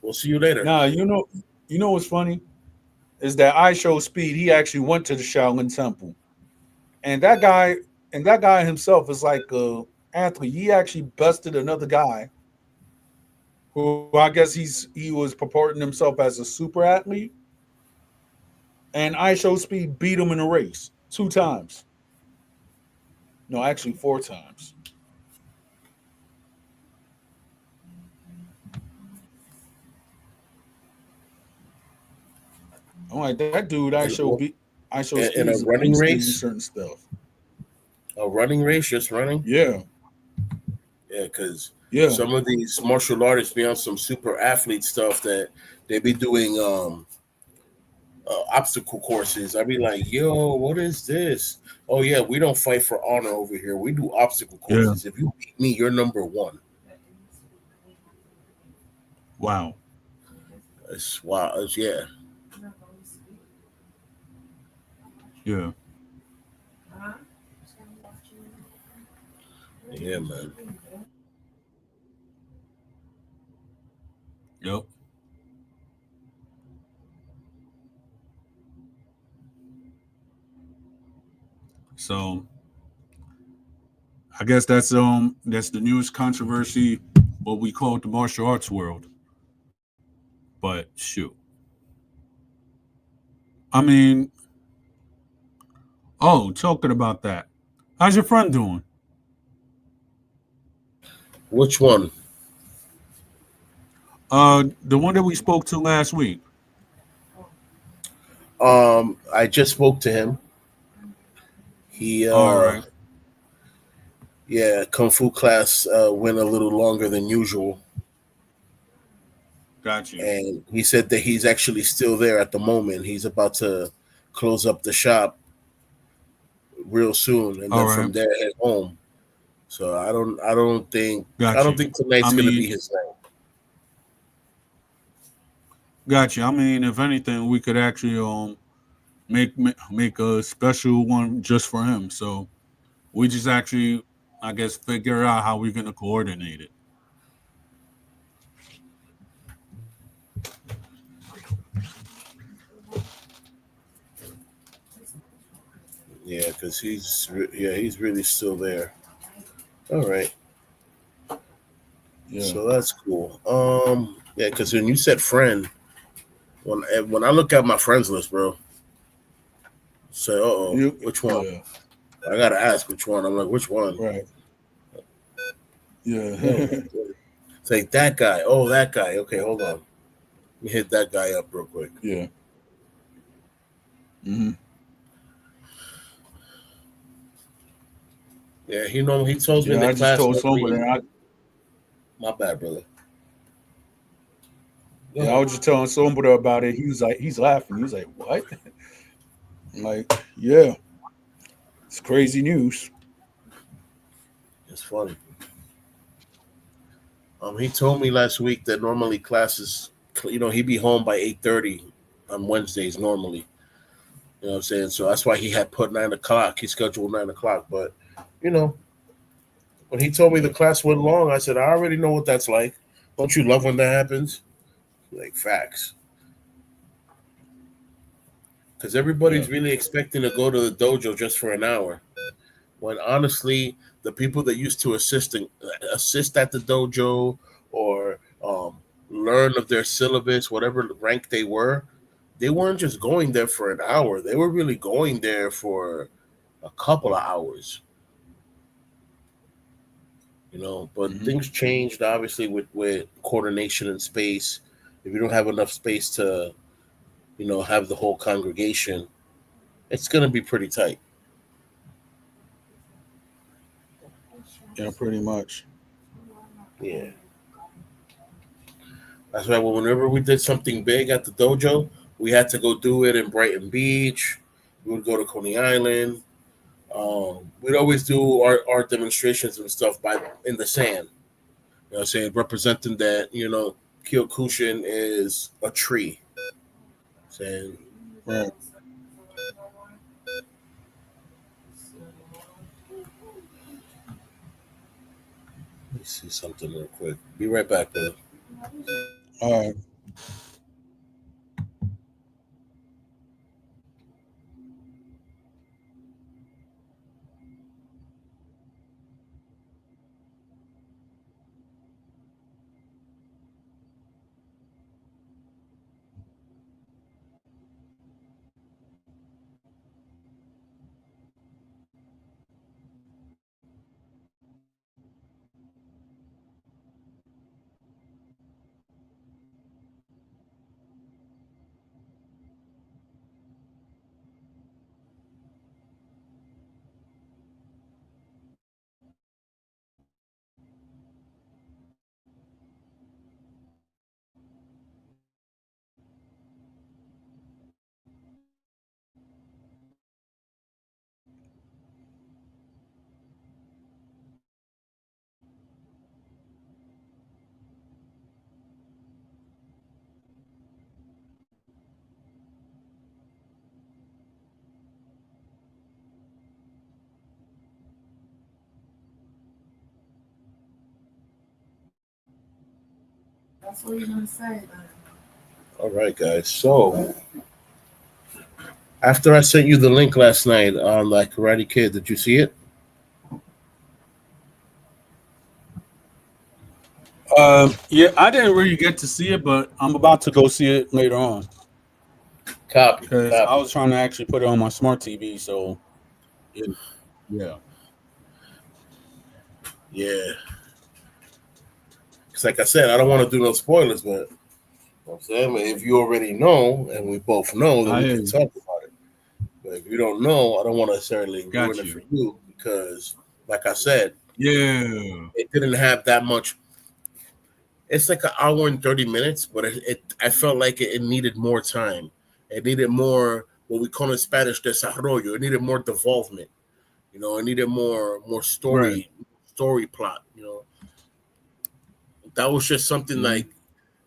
We'll see you later. Now, you know what's funny? Is that I Show Speed, he actually went to the Shaolin Temple. And that guy himself is like a athlete. He actually busted another guy who I guess he was purporting himself as a super athlete, and ISO Speed beat him in a race 2 times. No, actually 4 times. I'm like, that dude And, ISO in Speed a is a running beast in race, certain stuff. just running. Yeah, Yeah, because yeah, some of these martial artists be on some super athlete stuff that they be doing obstacle courses. I be like, yo, what is this? Oh yeah, we don't fight for honor over here. We do obstacle yeah. courses. If you beat me, you're number one. Wow. It's wow. Yeah, Yeah. yeah, man. Yep. So I guess that's the newest controversy, what we call it the martial arts world. But shoot. I mean, oh, talking about that. How's your friend doing? Which one? The one that we spoke to last week. I just spoke to him. He All right. yeah, kung fu class went a little longer than usual, Got you. and he said that he's actually still there at the moment. He's about to close up the shop real soon, and All then from right. there head home. So I Got don't you. think I tonight's gonna be mean, his night. got you. I mean, if anything, we could actually make a special one just for him. So we just actually, I guess, figure out how we're gonna coordinate it. Yeah, because he's really still there. All right, Yeah. so that's cool. Yeah, because when you said friend, when I look at my friends list, bro, say, which one? Yeah. I gotta ask which one. I'm like, which one? Right. Yeah. No, it's like that guy. Oh, that guy. Okay, hold on. Let me hit that guy up real quick. Yeah. Hmm. Yeah, he tells me in Yeah. the I just class told normally. somebody. My bad, brother. Go Yeah, I ahead. was just telling somebody about it. He was like, he's laughing. He was like, "What?" I'm like, "Yeah, it's crazy news." It's funny. He told me last week that normally classes, he'd be home by 8:30 on Wednesdays normally. You know what I'm saying? So that's why he had put 9 o'clock. He scheduled 9 o'clock. But you know, when he told me the Yeah. class went long, I said, I already know what that's like. Don't you love when that happens? Like facts. Because Yeah. everybody's really expecting to go to the dojo just for an hour. When honestly, the people that used to assist at the dojo or learn of their syllabus, whatever rank they weren't just going there for an hour. They were really going there for a couple of hours. But Hmm. things changed obviously with coordination and space. If you don't have enough space to have the whole congregation, it's going to be pretty tight. Yeah. Pretty much. Yeah, that's why whenever we did something big at the dojo, we had to go do it in Brighton Beach. We would go to Coney Island. We'd always do our demonstrations and stuff in the sand. You know what I'm saying? Representing that, Kyokushin is a tree. Saying, Right. let me see something real quick. Be right back, brother. All right. That's what you're gonna say. All right, guys. So after I sent you the link last night on that Karate Kid, did you see it? Yeah, I didn't really get to see it, but I'm about to go see it later on Copy, because I copy. was trying to actually put it on my smart TV. So, yeah. Yeah. Because like I said, I don't want to do no spoilers, but you know what I'm saying, if you already know and we both know, then I we hear can you. talk about it. But if you don't know, I don't want to necessarily ruin Got it for you. you because, like I said, Yeah. it didn't have that much. It's like an hour and 30 minutes, but I felt like it needed more time. It needed more what we call in Spanish desarrollo. It needed more development. You know, it needed more Right. story plot. You know, that was just something Hmm. like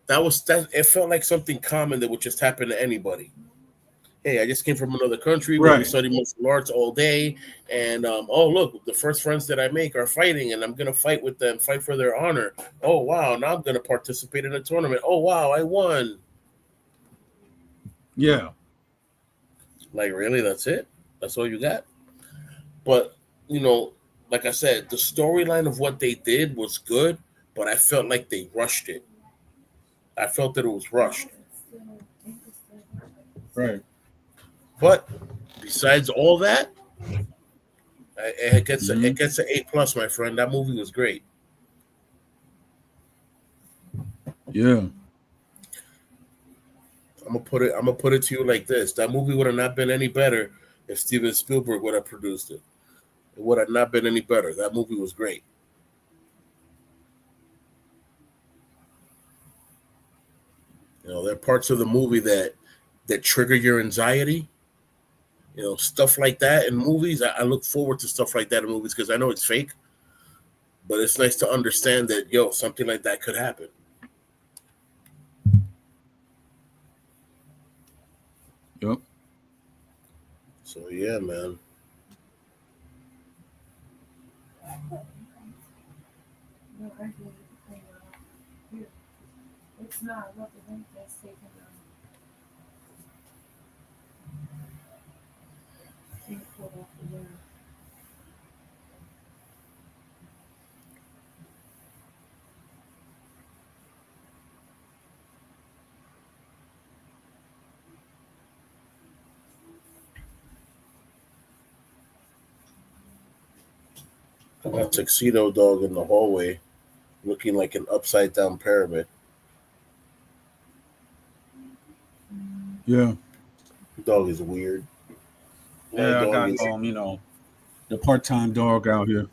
that. It felt like something common that would just happen to anybody. Hey, I just came from another country where we Right. study martial arts all day, and oh look, the first friends that I make are fighting, and I'm gonna fight with them, fight for their honor. Oh wow, now I'm gonna participate in a tournament. Oh wow, I won. Yeah. Like really, that's it? That's all you got? But you know, like I said, the storyline of what they did was good, but I felt like they rushed it. I felt that it was rushed. Right. But besides all that, Hmm. it gets an A plus, my friend. That movie was great. Yeah. I'm gonna put it to you like this: that movie would have not been any better if Steven Spielberg would have produced it. It would have not been any better. That movie was great. You know, there are parts of the movie that trigger your anxiety. You know, stuff like that in movies. I look forward to stuff like that in movies because I know it's fake, but it's nice to understand that something like that could happen. Yep. So yeah, man. No, I hear you. Here. It's not. Look, the link that's taken can't pull off the winner. I got tuxedo dog in the hallway, looking like an upside down pyramid. Yeah. Dog is weird. My Yeah. I dog got is the part-time dog out here.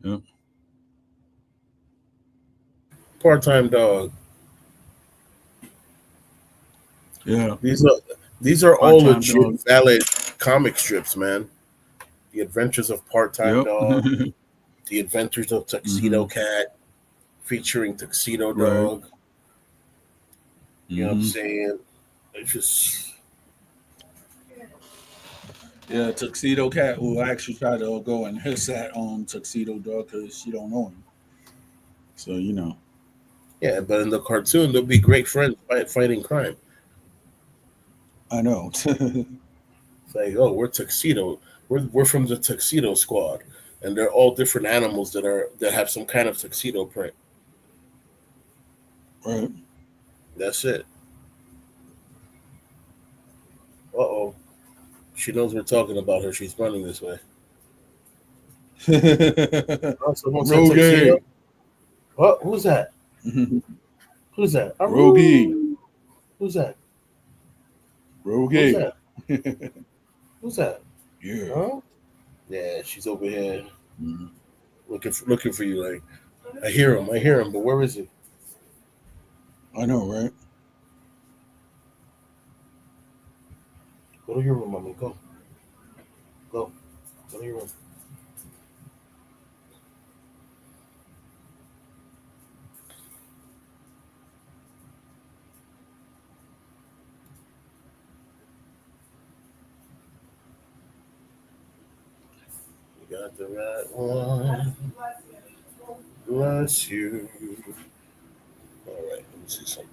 Yep. part time dog. Yeah. These are these are all Part-time legit dog. valid comic strips, man. The Adventures of Part Time Yep. Dog, The Adventures of Tuxedo Hmm. Cat, featuring Tuxedo Right. Dog. You know what I'm Hmm. saying? It's just Yeah. Tuxedo Cat will actually try to go and hiss at Tuxedo Dog because she don't know him. So yeah, but in the cartoon they'll be great friends fighting crime. I know. It's like, oh, we're tuxedo. We're from the Tuxedo Squad, and they're all different animals that have some kind of tuxedo print. Right. That's it. Uh oh, she knows we're talking about her. She's running this way. Oh, someone said tuxedo. Rogie. What? Who's that? Who's that? Rogie. Aroo. Who's that? Who's Rogie. that? Who's that? Yeah. Huh? Yeah, she's over here Mhm. looking for you. Like I hear him. I hear him. But where is he? I know, right? Go to your room, mommy. Go. Go. Go to your room. got the right one. Bless you. All right, let me see something.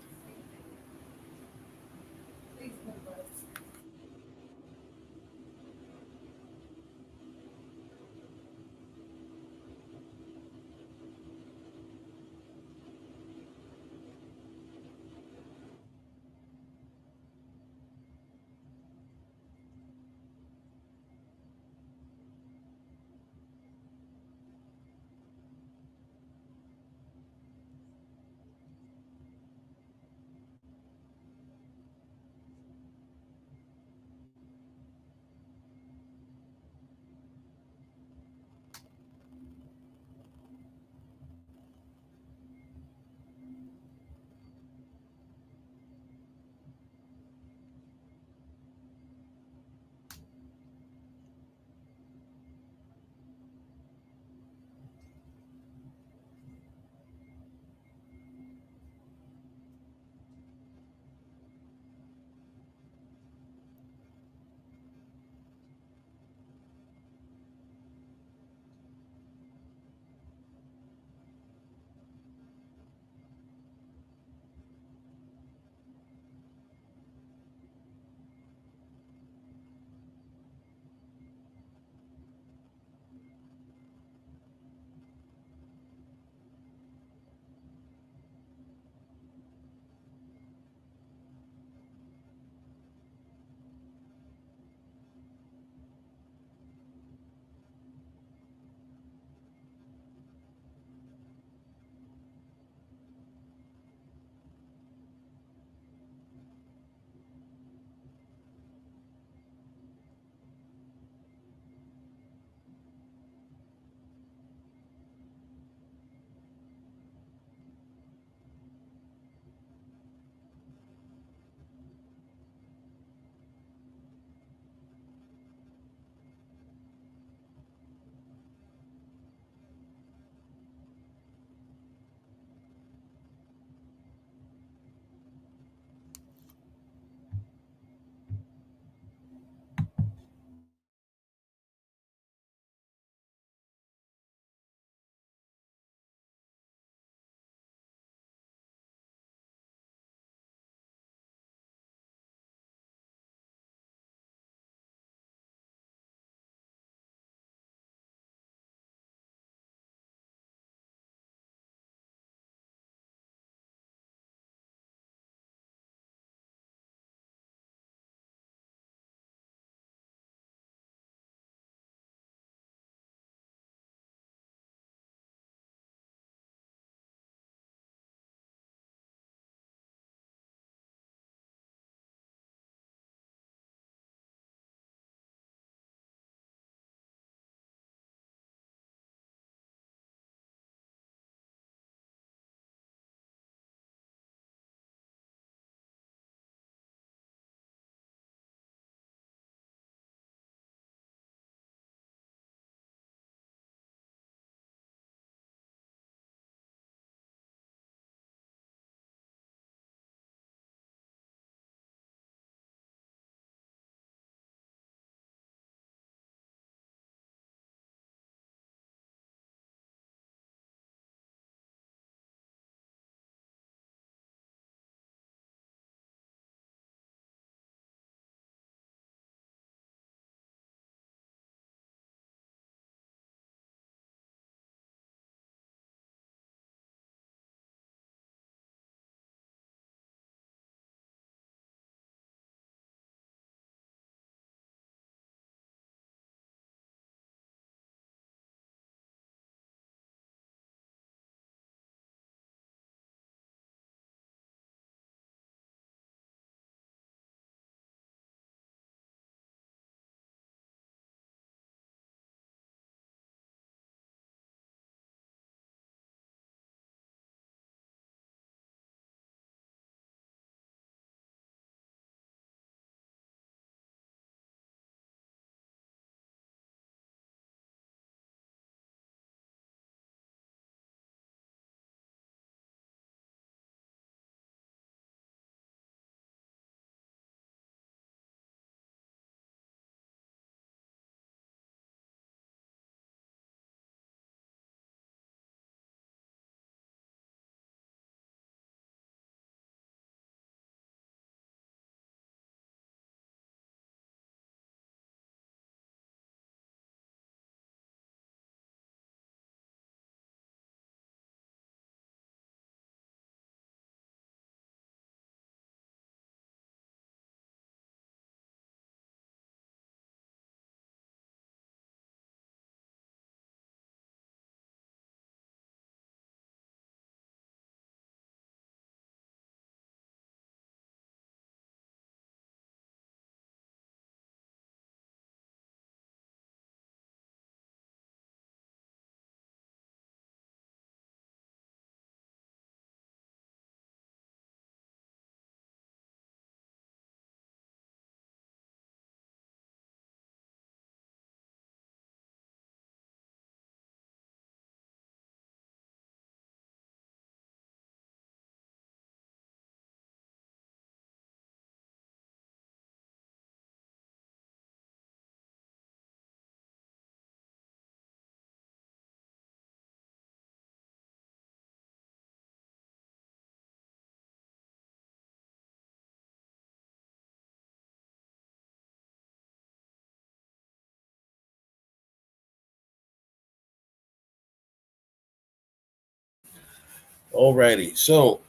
Alrighty, so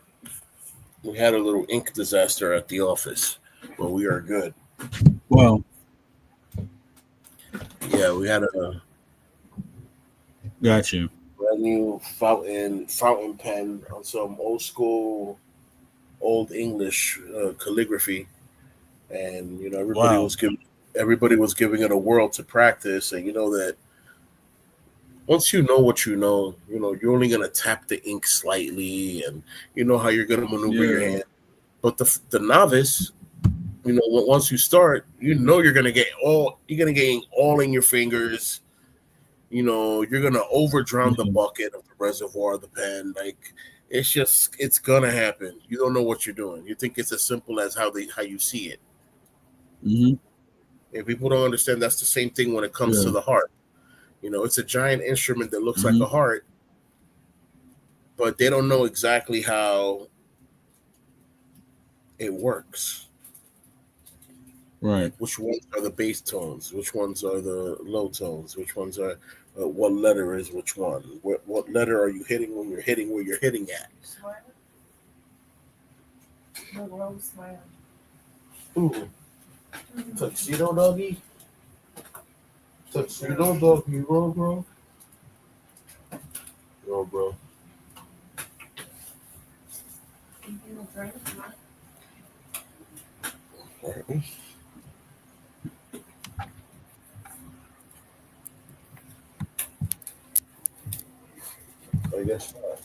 we had a little ink disaster at the office, but we are good. Well, Yeah, we had a got you. brand new fountain pen on some old school old English calligraphy, and Wow. everybody was giving it a whirl to practice, and you know that once you know what you're only gonna tap the ink slightly, and you know how you're gonna maneuver your Yeah. hand. But the novice, once you start, you're gonna get ink all in your fingers. You're gonna over drown the Mhm. bucket of the reservoir of the pen. Like it's gonna happen. You don't know what you're doing. You think it's as simple as how you see it. Mhm. And people don't understand that's the same thing when it comes to Yeah. the heart. It's a giant instrument that looks like a Mhm. heart, but they don't know exactly how it works. Right. Like which ones are the bass tones, which ones are the low tones, which ones are what letter is which one. What letter are you hitting when you're hitting where you're hitting at? Smile. The rose smile. Ooh, tuxedo doggy, tuxedo doggy, roll, bro, roll, bro. You know, drink. All right. I guess not.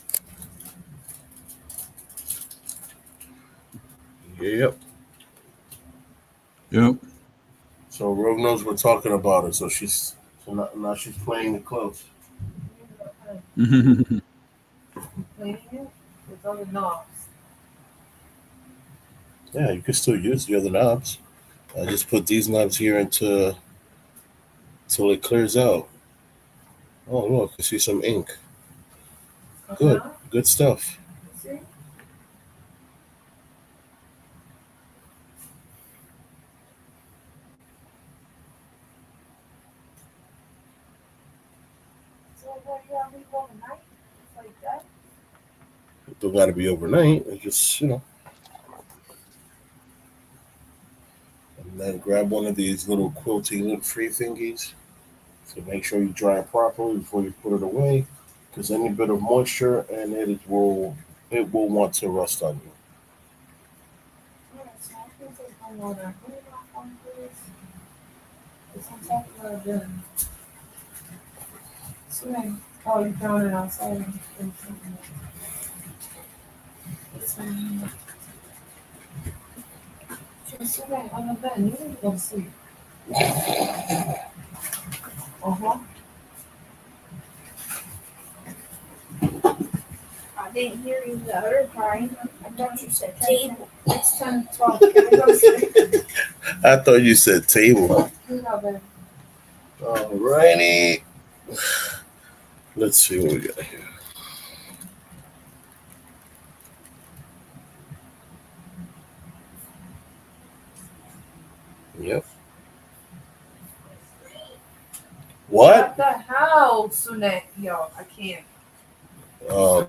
Yep. Yep. So Rogue knows we're talking about it, so now she's playing it close. Mhm. Cleaning it with other knobs. Yeah, you can still use the other knobs. I just put these knobs here until it clears out. Oh look, I see some ink. Good, Uh-huh. good stuff. See? So what you gotta leave overnight? Just like that? Don't got to be overnight. It's just and then grab one of these little quilting free thingies. So make sure you dry it properly before you put it away, because any bit of moisture and it will want to rust on you. Yeah, so I can take one more now. Put it off on this. It's on top of the bin. Swing. Oh, you found it outside. It's just sitting on the bed. You need to go to sleep. Uh-huh. I didn't hear you the other time. I thought you said table. It's 10, 12. Can I go to sleep? I thought you said table. No, babe. Alrighty. Let's see what we got here. Yep. What What? the hell, Sunette? Yo, I can't. Um,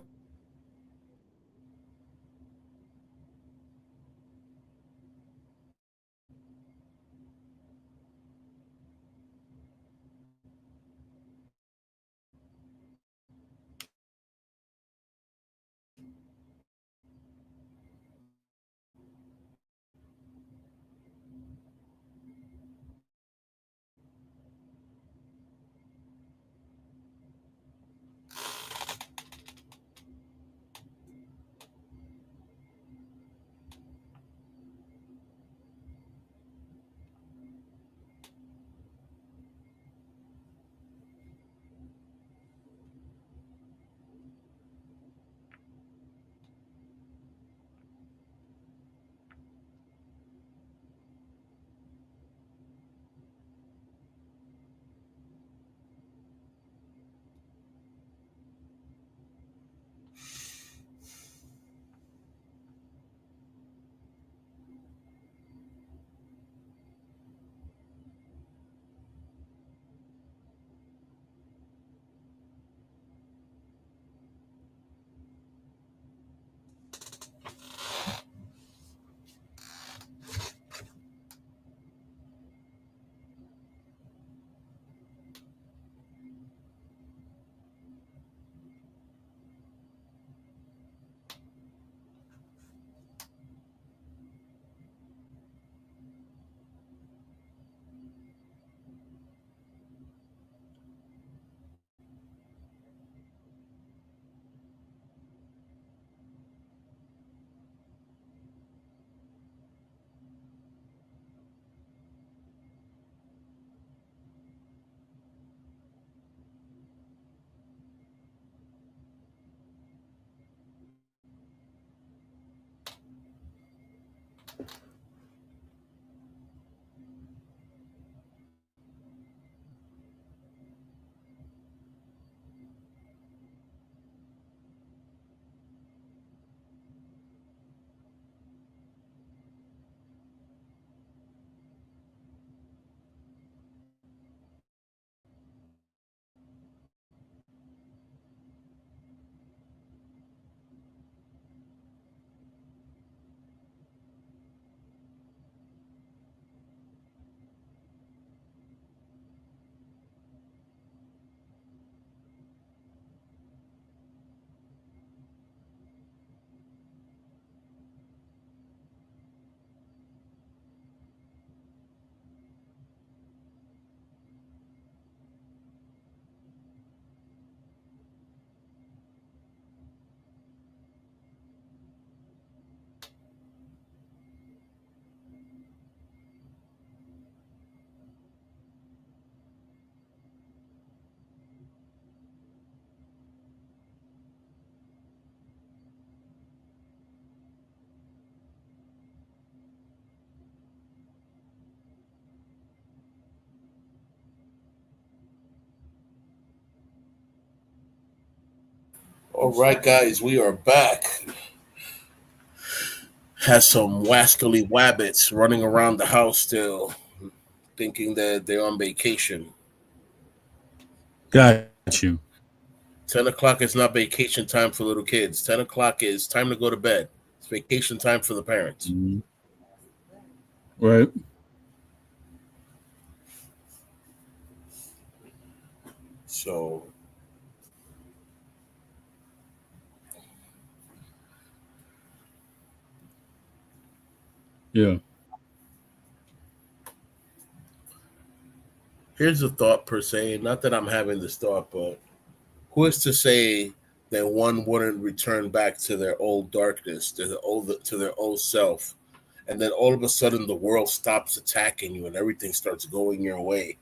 All right, guys, we are back. Has some wascally wabbits running around the house still, thinking that they're on vacation. Got you. 10 o'clock is not vacation time for little kids. 10 o'clock is time to go to bed. It's vacation time for the parents. Mm-hmm. Right. So Yeah. here's a thought per se. Not that I'm having this thought, but who is to say that one wouldn't return back to their old darkness, to their old self, and then all of a sudden the world stops attacking you and everything starts going your way.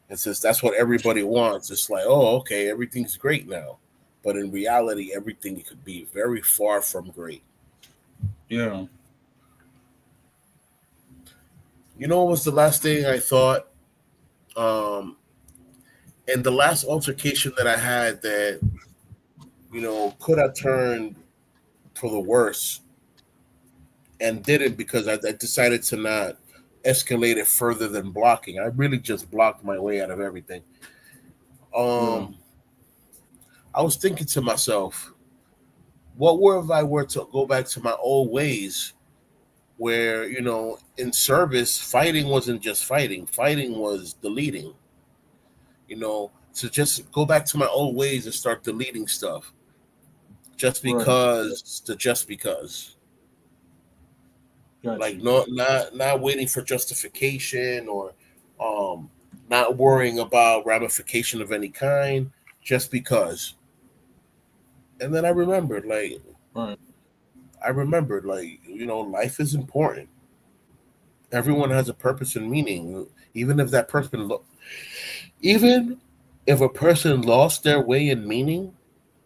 And since that's what everybody wants, it's like, oh, okay, everything's great now. But in reality, everything could be very far from great. Yeah. You know what was the last thing I thought? And the last altercation that I had that, could have turned for the worse and didn't because I decided to not escalate it further than blocking. I really just blocked my way out of everything. Yeah. I was thinking to myself, what were if I were to go back to my old ways where, in service, fighting wasn't just fighting was deleting, to just go back to my old ways and start deleting stuff just because just because. Got Like you. not waiting for justification or not worrying about ramification of any kind, just because. And then Right. I remembered, life is important. Everyone has a purpose and meaning. Even if a person lost their way in meaning,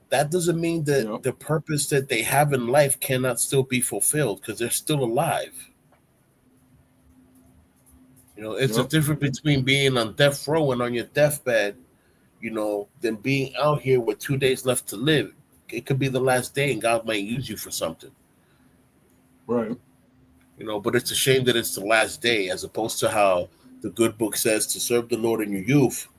that doesn't mean that Yep. the purpose that they have in life cannot still be fulfilled because they're still alive. It's a Yep. difference between being on death row and on your deathbed, than being out here with 2 days left to live. It could be the last day and God might use you for something. Right. But it's a shame that it's the last day as opposed to how the good book says to serve the Lord in your youth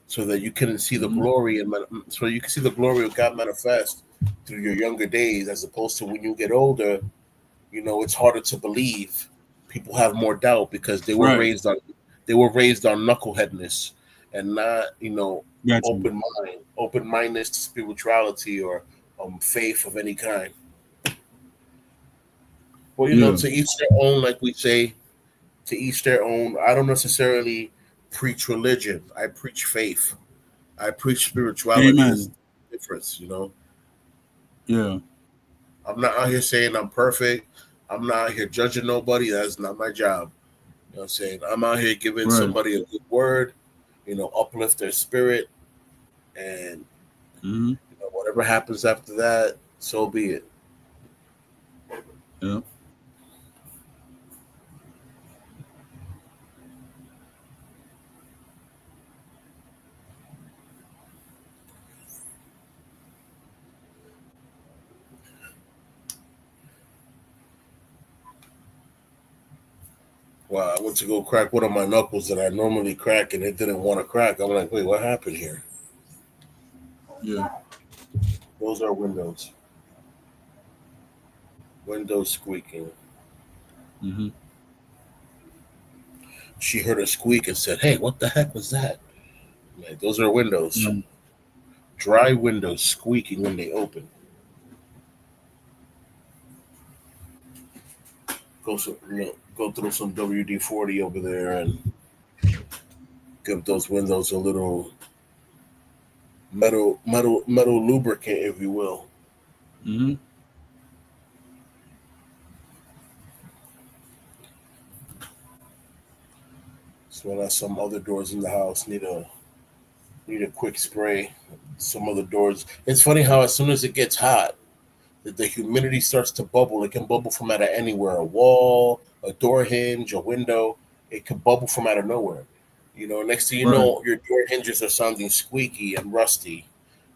so that you can see the Mm-hmm. glory so you can see the glory of God manifest through your younger days as opposed to when you get older, it's harder to believe. People have more doubt because Right. they were raised on knuckleheadness and not, Got you. open mindedness to spirituality or faith of any kind. Well, Yeah. to each their own, like we say, to each their own. I don't necessarily preach religion. I preach faith. I preach spirituality. There's Amen. a difference. Yeah. I'm not out here saying I'm perfect. I'm not out here judging nobody. That's not my job. You know what I'm saying? I'm out here giving Right. somebody a good word, uplift their spirit, and Mm-hmm. whatever happens after that, so be it. Yeah. Well, I went to go crack one of my knuckles that I normally crack, and it didn't want to crack. I'm like, wait, what happened here? Yeah. Those are windows. Windows squeaking. Mm-hmm. She heard a squeak and said, "Hey, what the heck was that?" I'm like, those are windows. Mm-hmm. Dry windows squeaking when they open. Go through some WD-40 over there and give those windows a little metal lubricant, if you will. Mm-hmm. So when some other doors in the house need a quick spray. Some other doors. It's funny how as soon as it gets hot, the humidity starts to bubble. It can bubble from out of anywhere, a wall, a door hinge, a window. It can bubble from out of nowhere. Next thing you Right. know, your door hinges are sounding squeaky and rusty.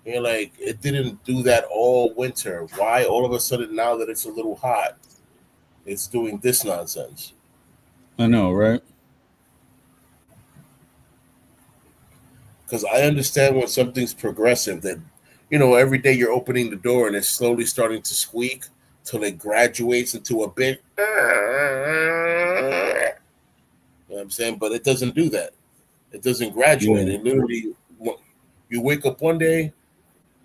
And you're like, it didn't do that all winter. Why all of a sudden now that it's a little hot, it's doing this nonsense? I know, right? Because I understand when something's progressive that, every day you're opening the door and it's slowly starting to squeak till it graduates into a big, you know what I'm saying? But it doesn't do that. It doesn't graduate. Yeah. It literally, you wake up one day,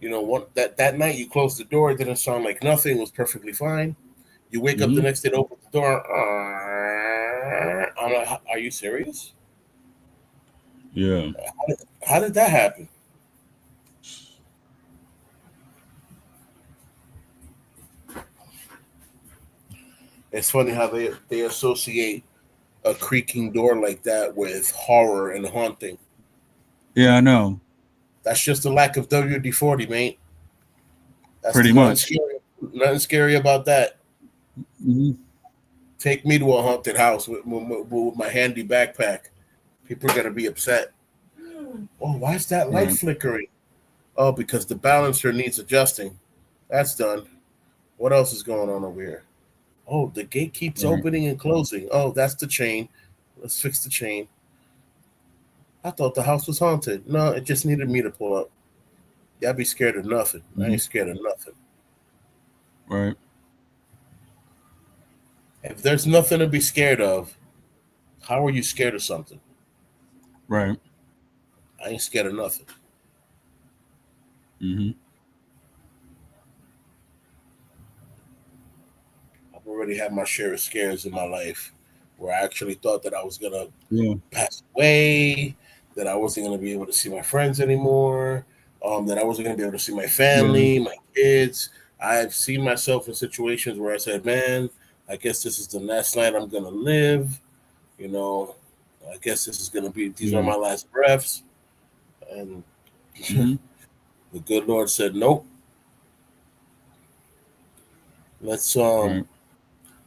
that night you close the door, it didn't sound like nothing, it was perfectly fine. You wake up the Mm-hmm. next day to open the door. I'm like, are you serious? Yeah. How did that happen? It's funny how they associate a creaking door like that with horror and haunting. Yeah, I know. That's just a lack of WD-40, mate. That's Pretty nothing much. scary. Nothing scary about that. Mm-hmm. Take me to a haunted house with my handy backpack. People are gonna be upset. Oh, why is that light Right. flickering? Oh, because the balancer needs adjusting. That's done. What else is going on over here? Oh, the gate keeps Right. opening and closing. Oh, that's the chain. Let's fix the chain. I thought the house was haunted. No, it just needed me to pull up. Y'all be scared of nothing. I Mm-hmm. ain't scared of nothing. Right. If there's nothing to be scared of, how are you scared of something? Right. I ain't scared of nothing. Mm-hmm. I've already had my share of scares in my life where I actually thought that I was gonna Yeah. pass away, that I wasn't gonna be able to see my friends anymore, that I wasn't gonna be able to see my Yeah. family, my kids. I've seen myself in situations where I said, "Man, I guess this is the last night I'm gonna live." You know, I guess this is gonna be. These are Yeah. my last breaths, and Mm-hmm. the good Lord said, "Nope. Let's Right.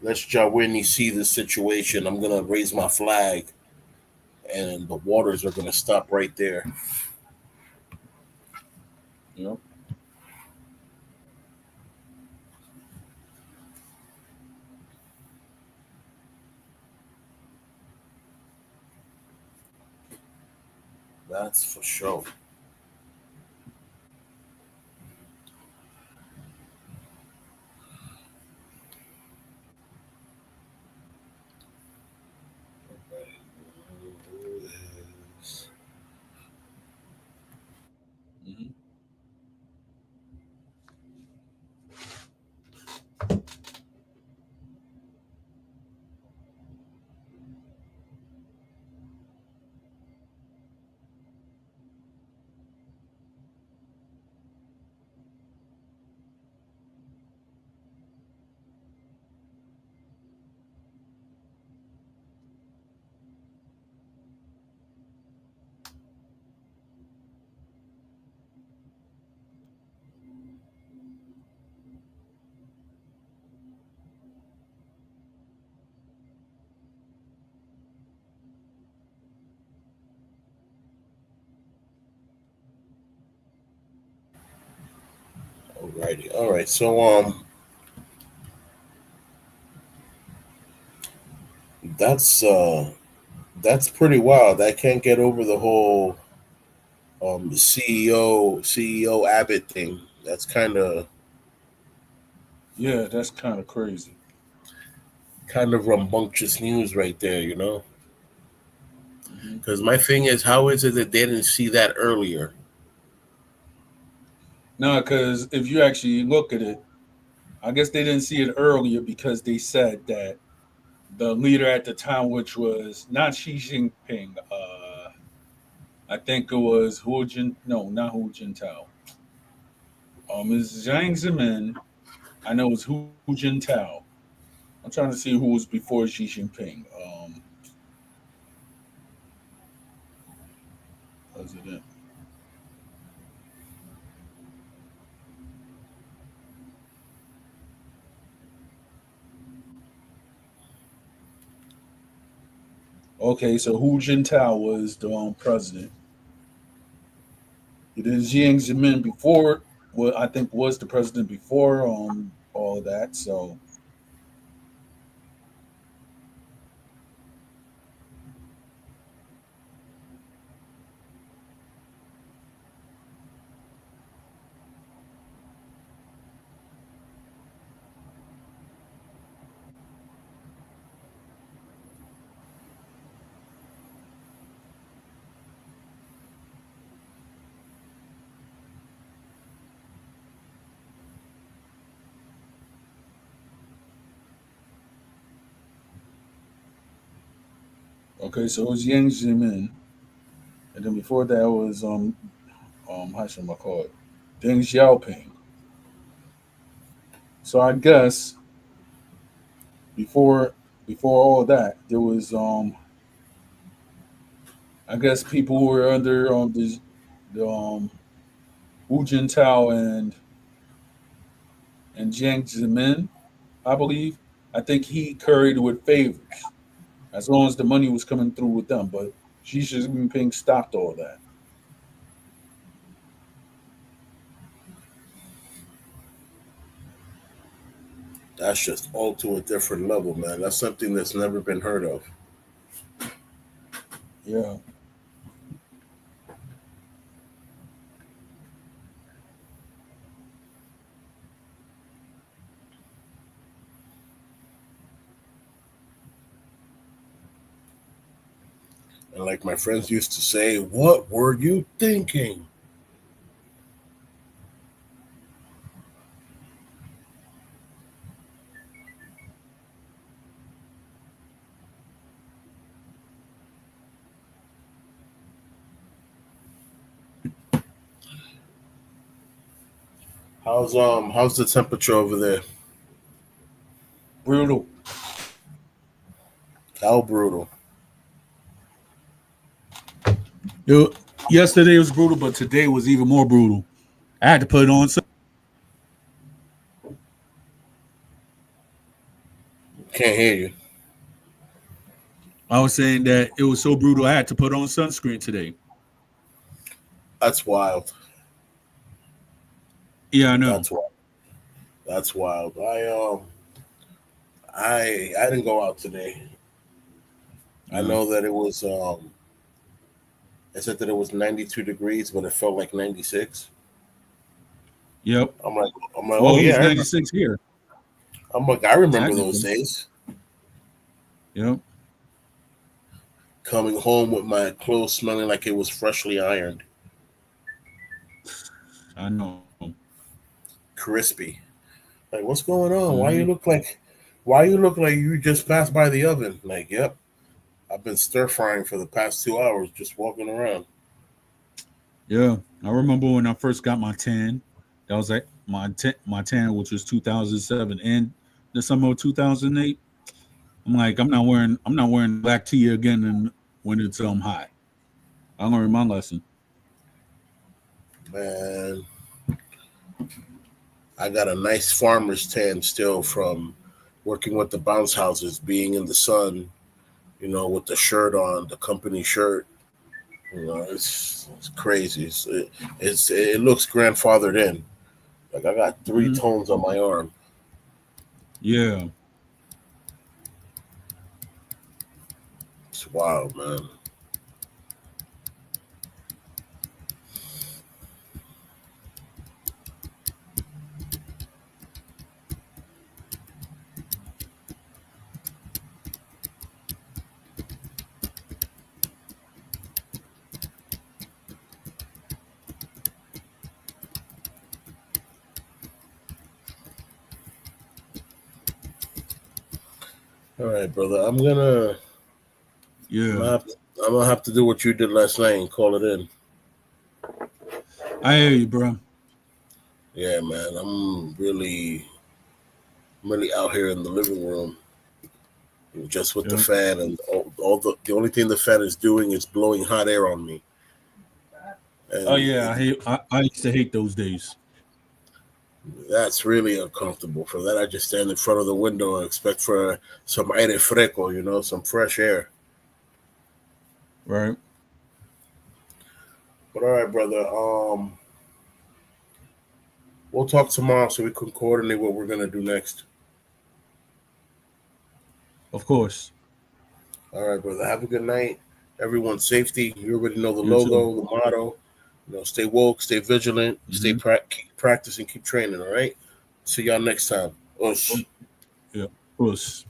let's Jawini see this situation. I'm gonna raise my flag, and the waters are gonna stop right there." Yep. That's for sure. Mm-hmm. Alrighty, all right. So that's pretty wild. I can't get over the whole CEO Abbott thing. That's Yeah, that's kind of crazy. kind of rambunctious news right there, you know. Hmm. Because my thing is, how is it that they didn't see that earlier? No, because if you actually look at it, I guess they didn't see it earlier because they said that the leader at the time, which was not Xi Jinping, I think it was Hu Jin. No, not Hu Jintao. It's Jiang Zemin. I know it's Hu Jintao. I'm trying to see who was before Xi Jinping. President. Okay, so Hu Jintao was the president. It is Jiang Zemin before. What I think was the president before all of that. So okay, so it was Jiang Zemin, and then before that was how should I call it? Deng Xiaoping. So I guess before before all of that, there was I guess people who were under the Wu Jintao and Jiang Zemin, I believe. I think he curried with favors as long as the money was coming through with them. But Xi Jinping stopped all that. That's just all to a different level, man. That's something that's never been heard of. Yeah. And like my friends used to say, what were you thinking? How's the temperature over there? Brutal. How brutal. Yo, yesterday was brutal, but today was even more brutal. I had to put it on. Can't hear you. I was saying that it was so brutal. I had to put on sunscreen today. That's wild. Yeah, I know. That's wild. That's wild. I didn't go out today. I Yeah. know that it was I said that it was 92 degrees, but it felt like 96. Yep. I'm like oh Well, it yeah, was I remember. 96 here. I'm like I remember those Technically. days. Yep. Coming home with my clothes smelling like it was freshly ironed, I know. crispy. Like, what's going on? Hmm. Why you look like you just passed by the oven? Like, yep, I've been stir frying for the past 2 hours, just walking around. Yeah. I remember when I first got my tan. That was like my tan, which was 2007 and the summer of 2008. I'm like, I'm not wearing black tea again and when it's hot. I learned my lesson. Man, I got a nice farmer's tan still from working with the bounce houses, being in the sun, with the shirt on, the company shirt. It's crazy. It looks grandfathered in. Like I got three Hmm. tones on my arm. Yeah. It's wild, man. All right, brother. Yeah, I'm gonna have to do what you did last night and call it in. I hear you, bro. Yeah, man. I'm really out here in the living room, just with the Yeah. fan, and all the only thing the fan is doing is blowing hot air on me. Oh And yeah, I used to hate those days. that's really uncomfortable. For that, I just stand in front of the window and expect for some aire fresco, some fresh air. Right. But all right, brother. We'll talk tomorrow so we can coordinate what we're gonna do next. Of course. All right, brother. Have a good night. Everyone's safety. You already know the You too. logo, the motto. Stay woke, stay vigilant, Mm-hmm. keep practicing, keep training. All right. See y'all next time. Ush. Yeah. Of course.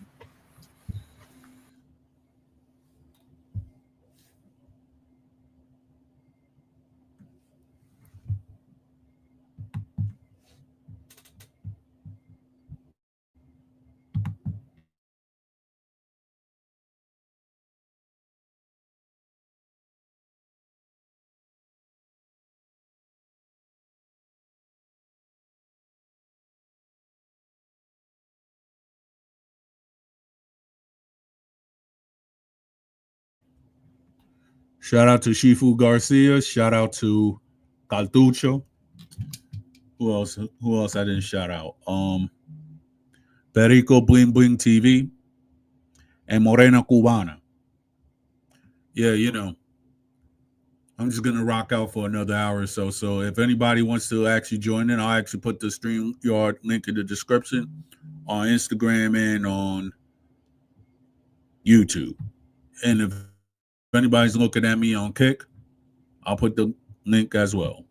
Shout out to Shifu Garcia. Shout out to Caltucho. Who else? Who else I didn't shout out? Perico Bling Bling TV and Morena Cubana. Yeah, I'm just gonna rock out for another hour or so. So if anybody wants to actually join in, I'll actually put the StreamYard link in the description on Instagram and on YouTube. And if anybody's looking at me on Kick, I'll put the link as well.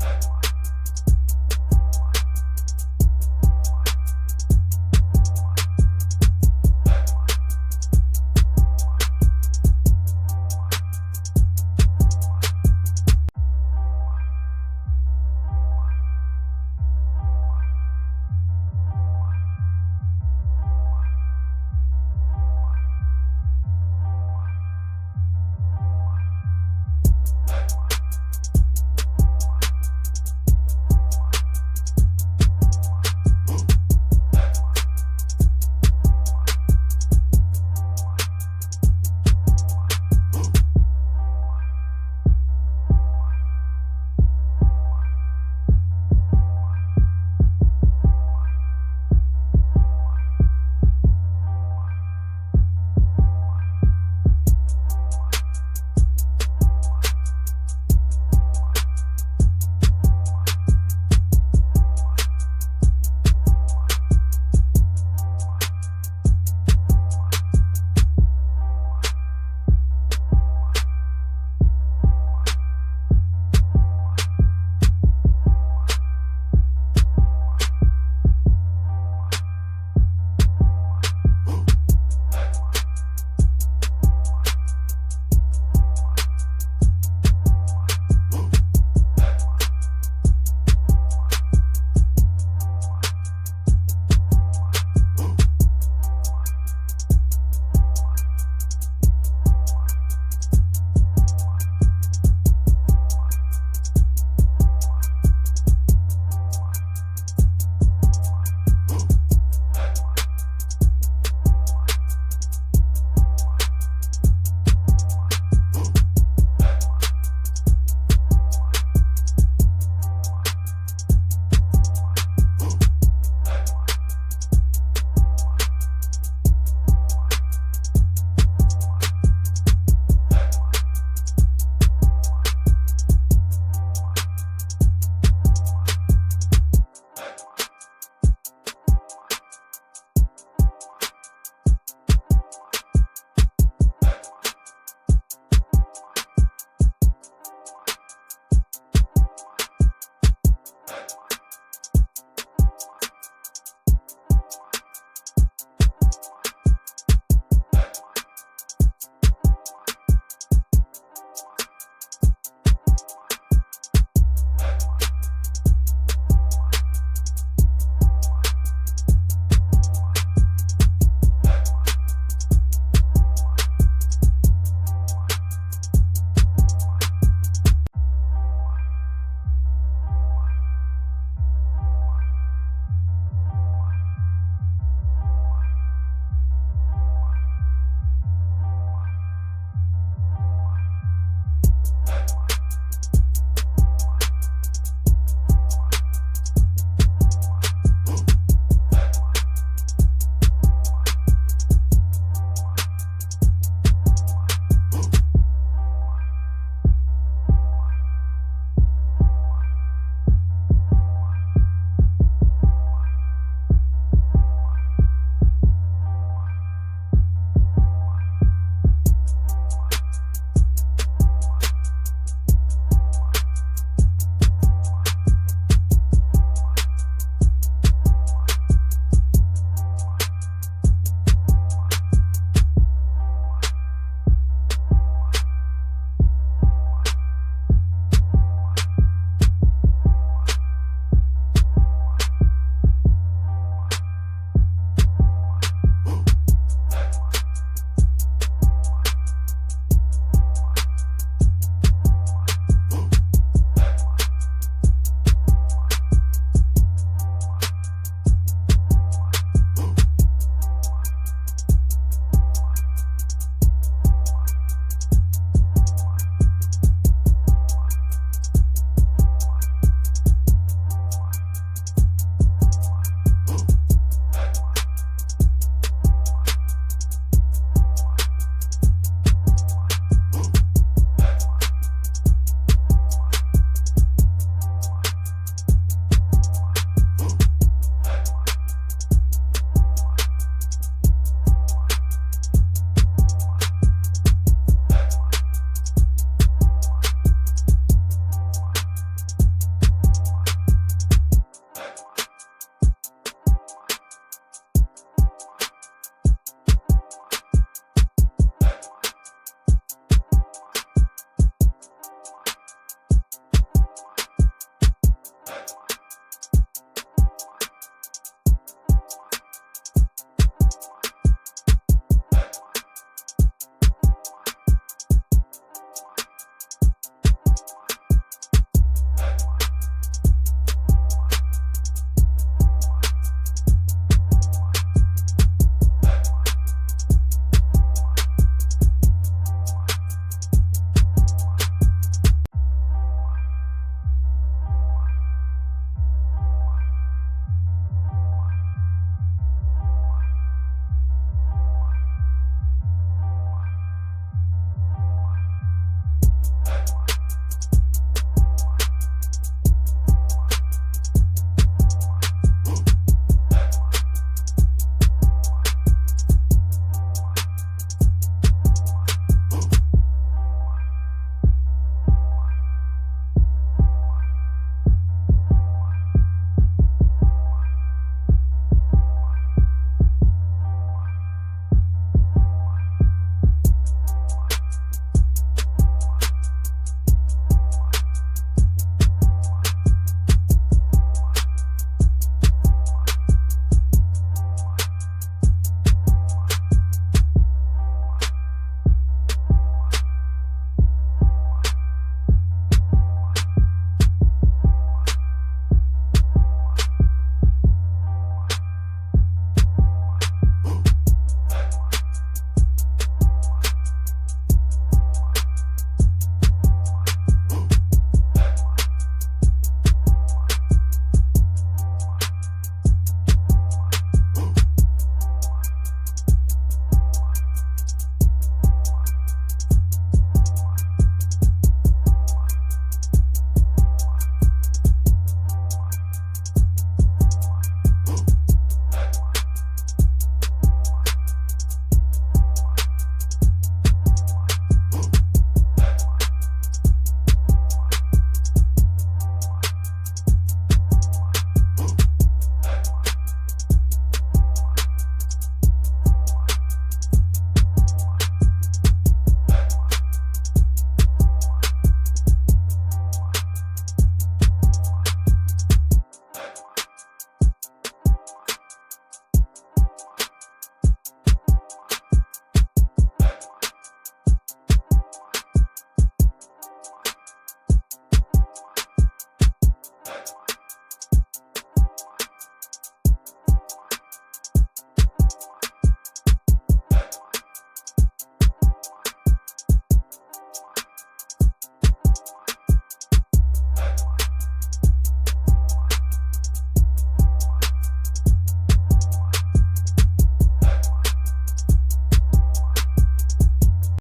Bye.